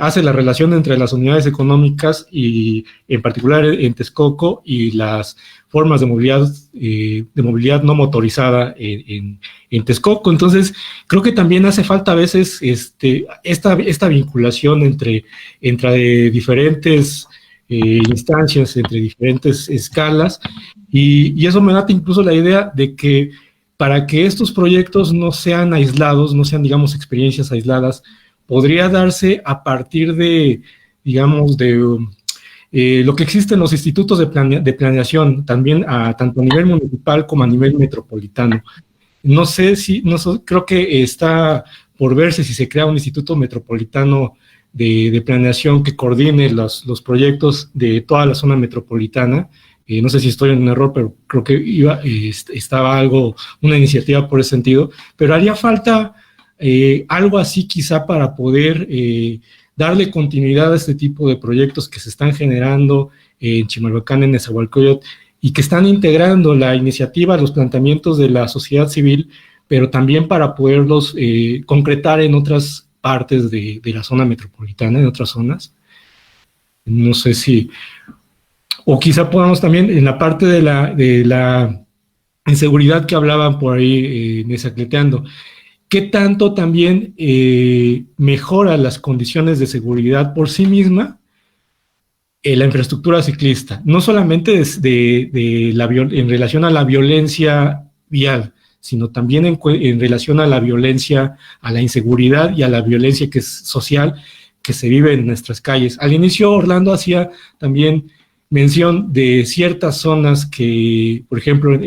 hace la relación entre las unidades económicas y en particular en Texcoco y las formas de movilidad no motorizada en Texcoco. Entonces, creo que también hace falta a veces esta vinculación entre diferentes instancias, entre diferentes escalas, y eso me da incluso la idea de que para que estos proyectos no sean aislados, no sean, digamos, experiencias aisladas, podría darse a partir de, digamos, lo que existe en los institutos de planeación, también tanto a nivel municipal como a nivel metropolitano. Creo que está por verse si se crea un instituto metropolitano de planeación que coordine los proyectos de toda la zona metropolitana. No sé si estoy en un error, pero creo que estaba una iniciativa por ese sentido, pero haría falta algo así quizá para poder darle continuidad a este tipo de proyectos que se están generando en Chimalhuacán, en Nezahualcóyotl, y que están integrando la iniciativa, los planteamientos de la sociedad civil, pero también para poderlos concretar en otras partes de la zona metropolitana, en otras zonas. No sé si... O quizá podamos también, en la parte de la inseguridad que hablaban por ahí, Nezacleteando, ¿qué tanto también mejora las condiciones de seguridad por sí misma la infraestructura ciclista? No solamente en relación a la violencia vial, sino también en relación a la violencia, a la inseguridad y a la violencia que es social que se vive en nuestras calles. Al inicio, Orlando hacía también mención de ciertas zonas que, por ejemplo,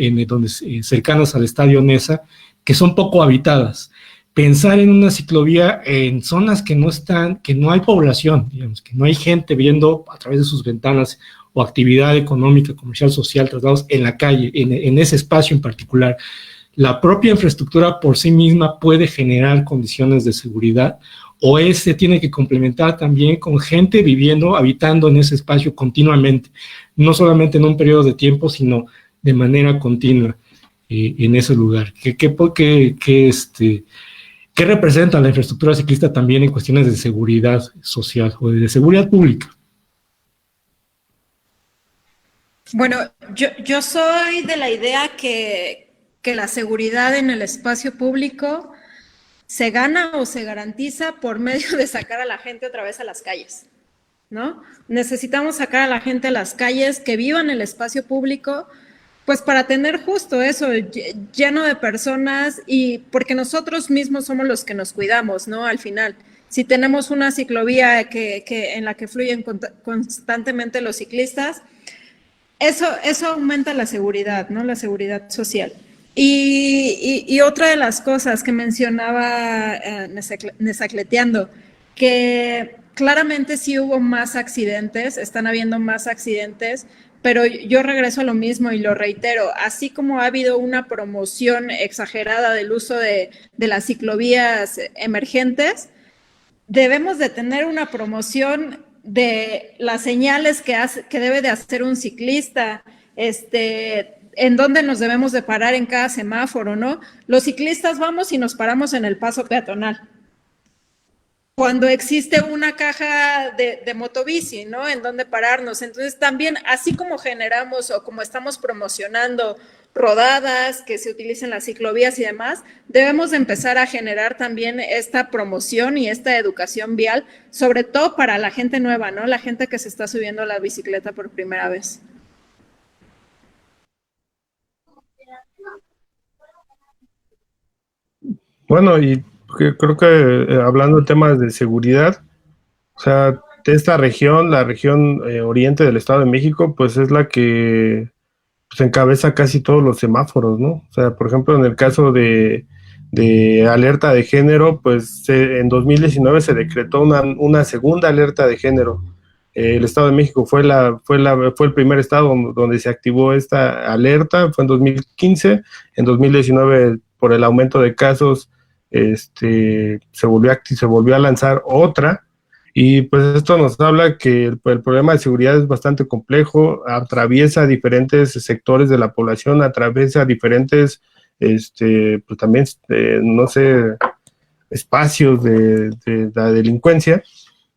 cercanas al Estadio Neza, que son poco habitadas. Pensar en una ciclovía en zonas que no hay población, digamos, que no hay gente viendo a través de sus ventanas o actividad económica, comercial, social, traslados en la calle, en ese espacio en particular. La propia infraestructura por sí misma puede generar condiciones de seguridad, o se tiene que complementar también con gente viviendo, habitando en ese espacio continuamente, no solamente en un periodo de tiempo, sino de manera continua en ese lugar. ¿Qué representa la infraestructura ciclista también en cuestiones de seguridad social o de seguridad pública? Bueno, yo soy de la idea que la seguridad en el espacio público se gana o se garantiza por medio de sacar a la gente otra vez a las calles, ¿no? Necesitamos sacar a la gente a las calles, que vivan en el espacio público, pues para tener justo eso, lleno de personas, y porque nosotros mismos somos los que nos cuidamos, ¿no? Al final, si tenemos una ciclovía en la que fluyen constantemente los ciclistas, eso aumenta la seguridad, ¿no? La seguridad social. Y otra de las cosas que mencionaba Nezacleteando, que claramente sí hubo más accidentes, están habiendo más accidentes, pero yo regreso a lo mismo y lo reitero, así como ha habido una promoción exagerada del uso de las ciclovías emergentes, debemos de tener una promoción de las señales que debe de hacer un ciclista, en dónde nos debemos de parar en cada semáforo, ¿no? Los ciclistas vamos y nos paramos en el paso peatonal. Cuando existe una caja de motobici, ¿no? En dónde pararnos. Entonces también, así como generamos o como estamos promocionando rodadas, que se utilicen las ciclovías y demás, debemos de empezar a generar también esta promoción y esta educación vial, sobre todo para la gente nueva, ¿no? La gente que se está subiendo a la bicicleta por primera vez. Bueno, y creo que hablando de temas de seguridad, o sea, de esta región, la región oriente del Estado de México, pues es la que pues, encabeza casi todos los semáforos, ¿no? O sea, por ejemplo, en el caso de alerta de género, pues en 2019 se decretó una segunda alerta de género. El Estado de México fue el primer estado donde se activó esta alerta, fue en 2015. En 2019, por el aumento de casos, se volvió a lanzar otra, y pues esto nos habla que el problema de seguridad es bastante complejo, atraviesa diferentes sectores de la población, atraviesa diferentes, pues también, no sé, espacios de la delincuencia,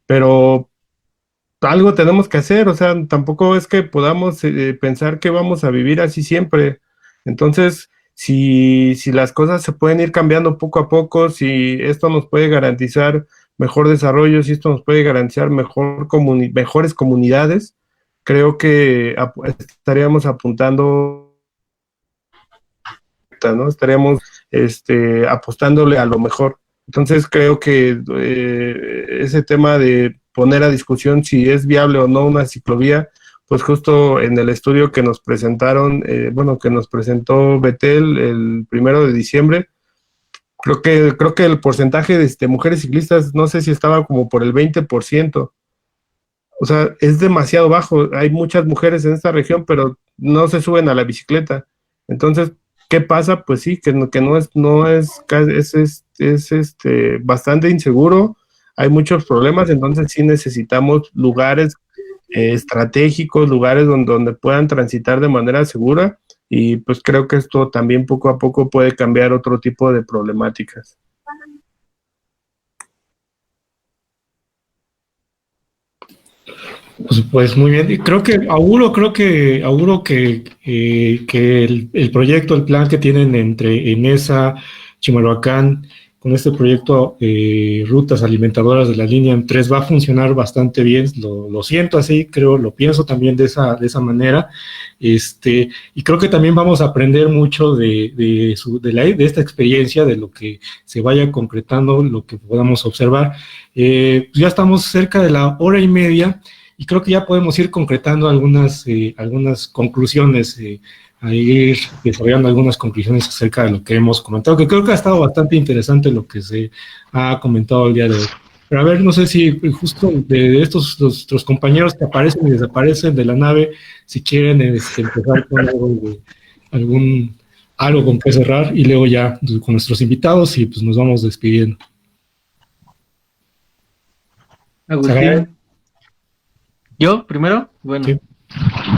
pero algo tenemos que hacer, o sea, tampoco es que podamos pensar que vamos a vivir así siempre. Entonces, si las cosas se pueden ir cambiando poco a poco, si esto nos puede garantizar mejor desarrollo, si esto nos puede garantizar mejores comunidades, creo que estaríamos apuntando, ¿no? Estaríamos apostándole a lo mejor. Entonces creo que ese tema de poner a discusión si es viable o no una ciclovía, pues justo en el estudio que nos presentaron, que nos presentó Betel el 1 de diciembre, creo que el porcentaje de mujeres ciclistas, no sé si estaba como por el 20%. O sea, es demasiado bajo. Hay muchas mujeres en esta región, pero no se suben a la bicicleta. Entonces, ¿qué pasa? Pues sí, que es bastante inseguro. Hay muchos problemas, entonces sí necesitamos lugares estratégicos, lugares donde puedan transitar de manera segura, y pues creo que esto también poco a poco puede cambiar otro tipo de problemáticas. Pues muy bien, auguro que el proyecto, el plan que tienen entre ENESA, Chimalhuacán, con este proyecto Rutas Alimentadoras de la línea M3 va a funcionar bastante bien, lo siento así, lo pienso también de esa manera, y creo que también vamos a aprender mucho de esta experiencia, de lo que se vaya concretando, lo que podamos observar. Ya estamos cerca de la 1:30, y creo que ya podemos ir concretando algunas conclusiones ir desarrollando algunas conclusiones acerca de lo que hemos comentado, que creo que ha estado bastante interesante lo que se ha comentado el día de hoy. Pero a ver, no sé si justo de estos nuestros compañeros que aparecen y desaparecen de la nave, si quieren empezar con algo con que cerrar, y luego ya con nuestros invitados y pues nos vamos despidiendo. Agustín. ¿Yo primero? Bueno. Sí.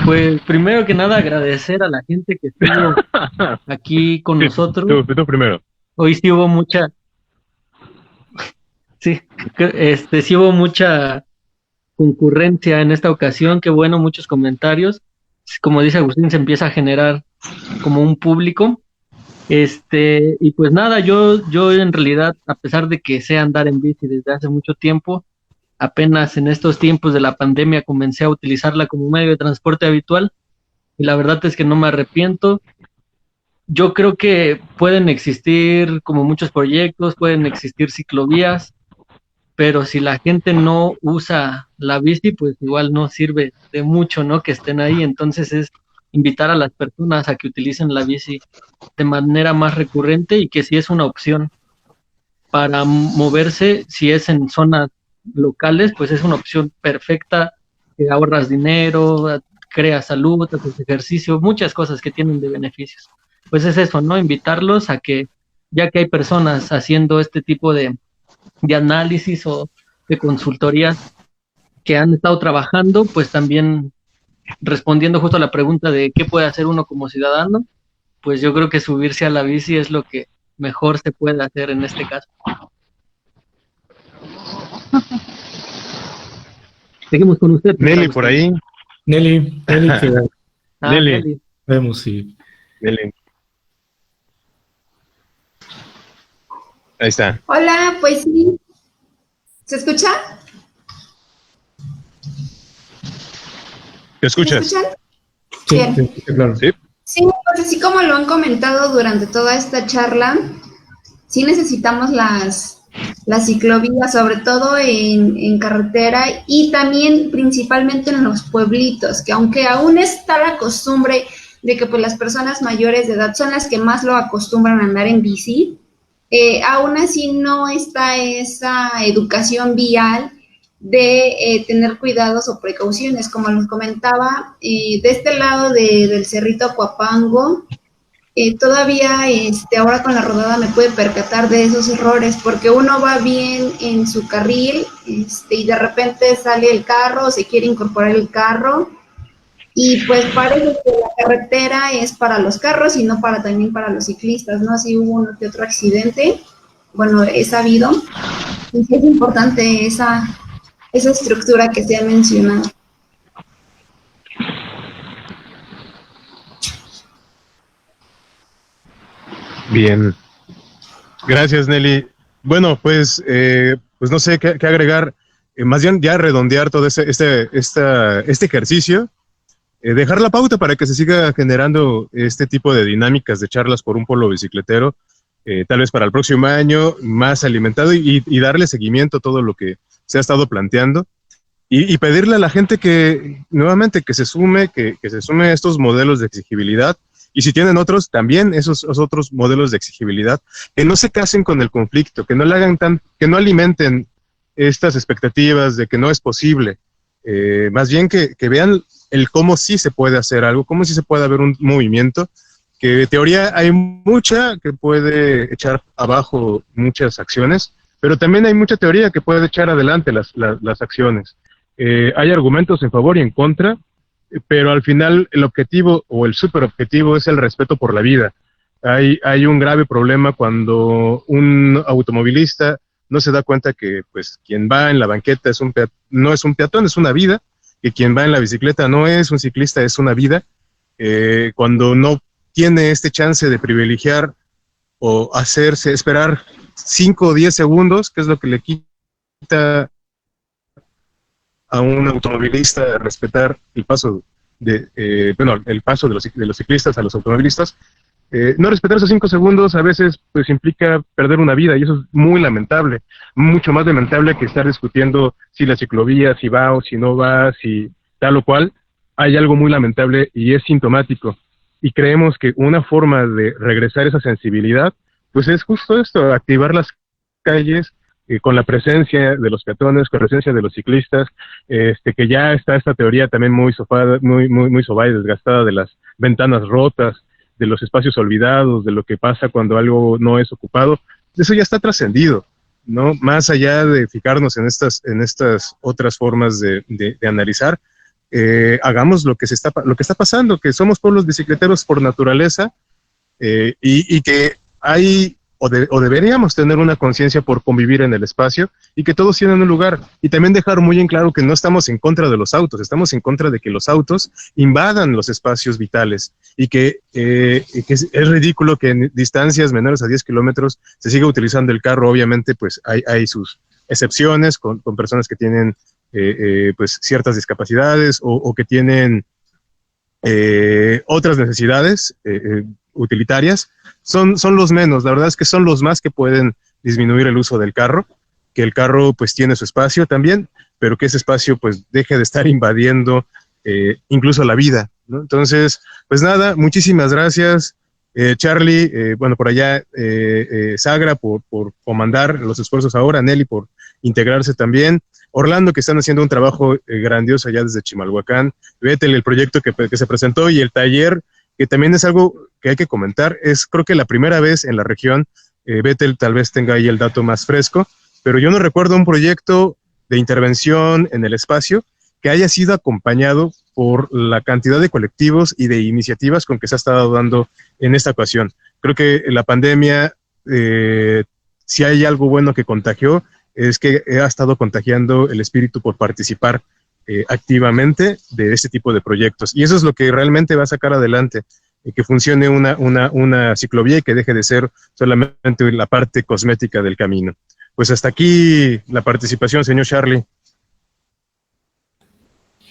Pues primero que nada agradecer a la gente que estuvo aquí con nosotros. Tú primero. Hoy sí hubo mucha, sí hubo mucha concurrencia en esta ocasión, qué bueno, muchos comentarios. Como dice Agustín, se empieza a generar como un público. Y pues nada, yo en realidad, a pesar de que sé andar en bici desde hace mucho tiempo, apenas en estos tiempos de la pandemia comencé a utilizarla como medio de transporte habitual y la verdad es que no me arrepiento. Yo creo que pueden existir como muchos proyectos, pueden existir ciclovías, pero si la gente no usa la bici, pues igual no sirve de mucho, ¿no? Que estén ahí. Entonces es invitar a las personas a que utilicen la bici de manera más recurrente y que si es una opción para moverse, si es en zonas locales, pues es una opción perfecta, que ahorras dinero, creas salud, haces ejercicio, muchas cosas que tienen de beneficios. Pues es eso, ¿no? Invitarlos a que, ya que hay personas haciendo este tipo de análisis o de consultorías que han estado trabajando, pues también respondiendo justo a la pregunta de qué puede hacer uno como ciudadano, pues yo creo que subirse a la bici es lo que mejor se puede hacer en este caso. Seguimos con usted. Nelly, por ahí. Nelly. Nelly. Vemos si. Nelly. Ahí está. Hola, pues sí. ¿Se escucha? ¿Te escuchas? ¿Me escuchan? Sí, bien. Sí, claro. Sí. Sí, pues así como lo han comentado durante toda esta charla, sí necesitamos las ciclovías, sobre todo en carretera y también principalmente en los pueblitos, que aunque aún está la costumbre de que pues las personas mayores de edad son las que más lo acostumbran a andar en bici, aún así no está esa educación vial de tener cuidados o precauciones, como les comentaba, de este lado del Cerrito Acuapango, todavía ahora con la rodada me puede percatar de esos errores, porque uno va bien en su carril y de repente sale el carro o se quiere incorporar el carro y pues parece que la carretera es para los carros y no también para los ciclistas, ¿no? Así hubo uno que otro accidente, bueno, he sabido, y es importante esa estructura que se ha mencionado. Bien. Gracias, Nelly. Bueno, pues no sé qué agregar. Más bien ya redondear todo este ejercicio. Dejar la pauta para que se siga generando este tipo de dinámicas de charlas por un polo bicicletero, tal vez para el próximo año, más alimentado y darle seguimiento a todo lo que se ha estado planteando y pedirle a la gente que, nuevamente, que se sume a estos modelos de exigibilidad y si tienen otros, también esos otros modelos de exigibilidad, que no se casen con el conflicto, que no le hagan que no alimenten estas expectativas de que no es posible, más bien que vean el cómo sí se puede hacer algo, cómo sí se puede haber un movimiento, que de teoría hay mucha que puede echar abajo muchas acciones, pero también hay mucha teoría que puede echar adelante las acciones. Hay argumentos en favor y en contra, pero al final el objetivo o el superobjetivo es el respeto por la vida. Hay un grave problema cuando un automovilista no se da cuenta que pues quien va en la banqueta no es un peatón, es una vida, que quien va en la bicicleta no es un ciclista, es una vida. Cuando no tiene este chance de privilegiar o esperar 5 o 10 segundos, que es lo que le quita a un automovilista respetar el paso el paso de los ciclistas a los automovilistas. No respetar esos 5 segundos a veces pues implica perder una vida y eso es muy lamentable, mucho más lamentable que estar discutiendo si la ciclovía, si va o si no va, si tal o cual. Hay algo muy lamentable y es sintomático y creemos que una forma de regresar esa sensibilidad, pues es justo esto, activar las calles con la presencia de los peatones, con la presencia de los ciclistas, que ya está esta teoría también muy sobada y desgastada de las ventanas rotas, de los espacios olvidados, de lo que pasa cuando algo no es ocupado. Eso ya está trascendido, ¿no? Más allá de fijarnos en estas otras formas de analizar, hagamos lo que está pasando, que somos pueblos bicicleteros por naturaleza, y que hay o deberíamos tener una conciencia por convivir en el espacio y que todos tienen un lugar. Y también dejar muy en claro que no estamos en contra de los autos, estamos en contra de que los autos invadan los espacios vitales y que es ridículo que en distancias menores a 10 kilómetros se siga utilizando el carro. Obviamente pues hay sus excepciones con personas que tienen pues ciertas discapacidades o que tienen otras necesidades utilitarias. Son los menos, la verdad es que son los más que pueden disminuir el uso del carro, que el carro pues tiene su espacio también, pero que ese espacio pues deje de estar invadiendo incluso la vida, ¿no? Entonces, pues nada, muchísimas gracias, Charlie, bueno, por allá Sagra por comandar los esfuerzos ahora, Nelly por integrarse también, Orlando, que están haciendo un trabajo grandioso allá desde Chimalhuacán, Betel, el proyecto que se presentó, y el taller, que también es algo que hay que comentar, es creo que la primera vez en la región, Betel tal vez tenga ahí el dato más fresco, pero yo no recuerdo un proyecto de intervención en el espacio que haya sido acompañado por la cantidad de colectivos y de iniciativas con que se ha estado dando en esta ocasión. Creo que la pandemia, si hay algo bueno que contagió, es que ha estado contagiando el espíritu por participar activamente de este tipo de proyectos. Y eso es lo que realmente va a sacar adelante, que funcione una ciclovía y que deje de ser solamente la parte cosmética del camino. Pues hasta aquí la participación, señor Charlie.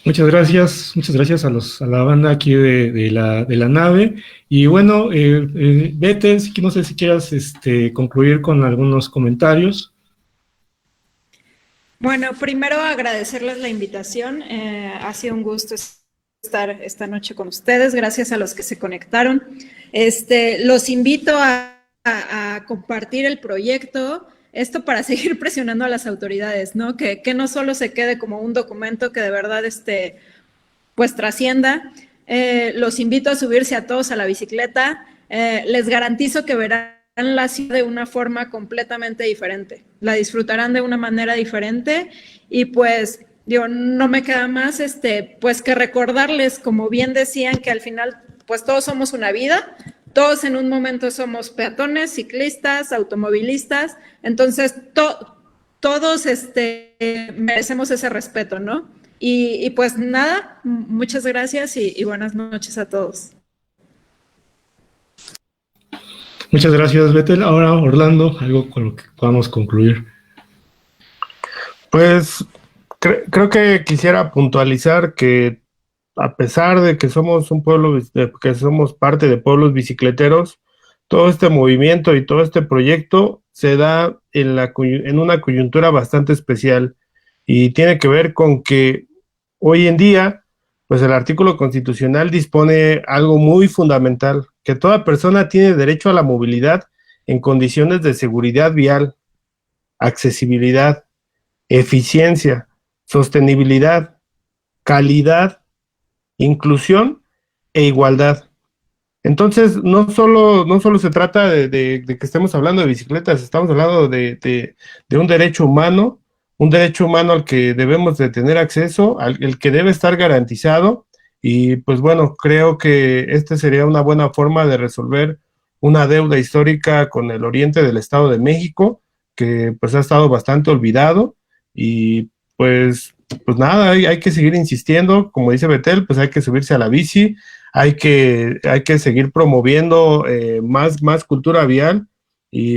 Muchas gracias a la banda aquí de la nave. Y bueno, Betel, no sé si quieras concluir con algunos comentarios. Bueno, primero agradecerles la invitación. Ha sido un gusto estar esta noche con ustedes. Gracias a los que se conectaron. Los invito a compartir el proyecto. Esto para seguir presionando a las autoridades, ¿no? Que no solo se quede como un documento que de verdad pues trascienda. Los invito a subirse a todos a la bicicleta. Les garantizo que verán la ciudad de una forma completamente diferente. La disfrutarán de una manera diferente y pues, no me queda más pues que recordarles, como bien decían, que al final pues todos somos una vida, todos en un momento somos peatones, ciclistas, automovilistas, entonces todos merecemos ese respeto, ¿no? Y pues nada, muchas gracias y buenas noches a todos. Muchas gracias, Betel. Ahora, Orlando, algo con lo que podamos concluir. Pues creo que quisiera puntualizar que a pesar de que somos un pueblo, que somos parte de pueblos bicicleteros, todo este movimiento y todo este proyecto se da en una coyuntura bastante especial y tiene que ver con que hoy en día, pues el artículo constitucional dispone algo muy fundamental, que toda persona tiene derecho a la movilidad en condiciones de seguridad vial, accesibilidad, eficiencia, sostenibilidad, calidad, inclusión e igualdad. Entonces, no solo se trata de que estemos hablando de bicicletas, estamos hablando de un derecho humano al que debemos de tener acceso, el que debe estar garantizado. Y pues bueno, creo que sería una buena forma de resolver una deuda histórica con el oriente del Estado de México, que pues ha estado bastante olvidado. Y pues nada, hay que seguir insistiendo, como dice Betel, pues hay que subirse a la bici, hay que seguir promoviendo más cultura vial. Y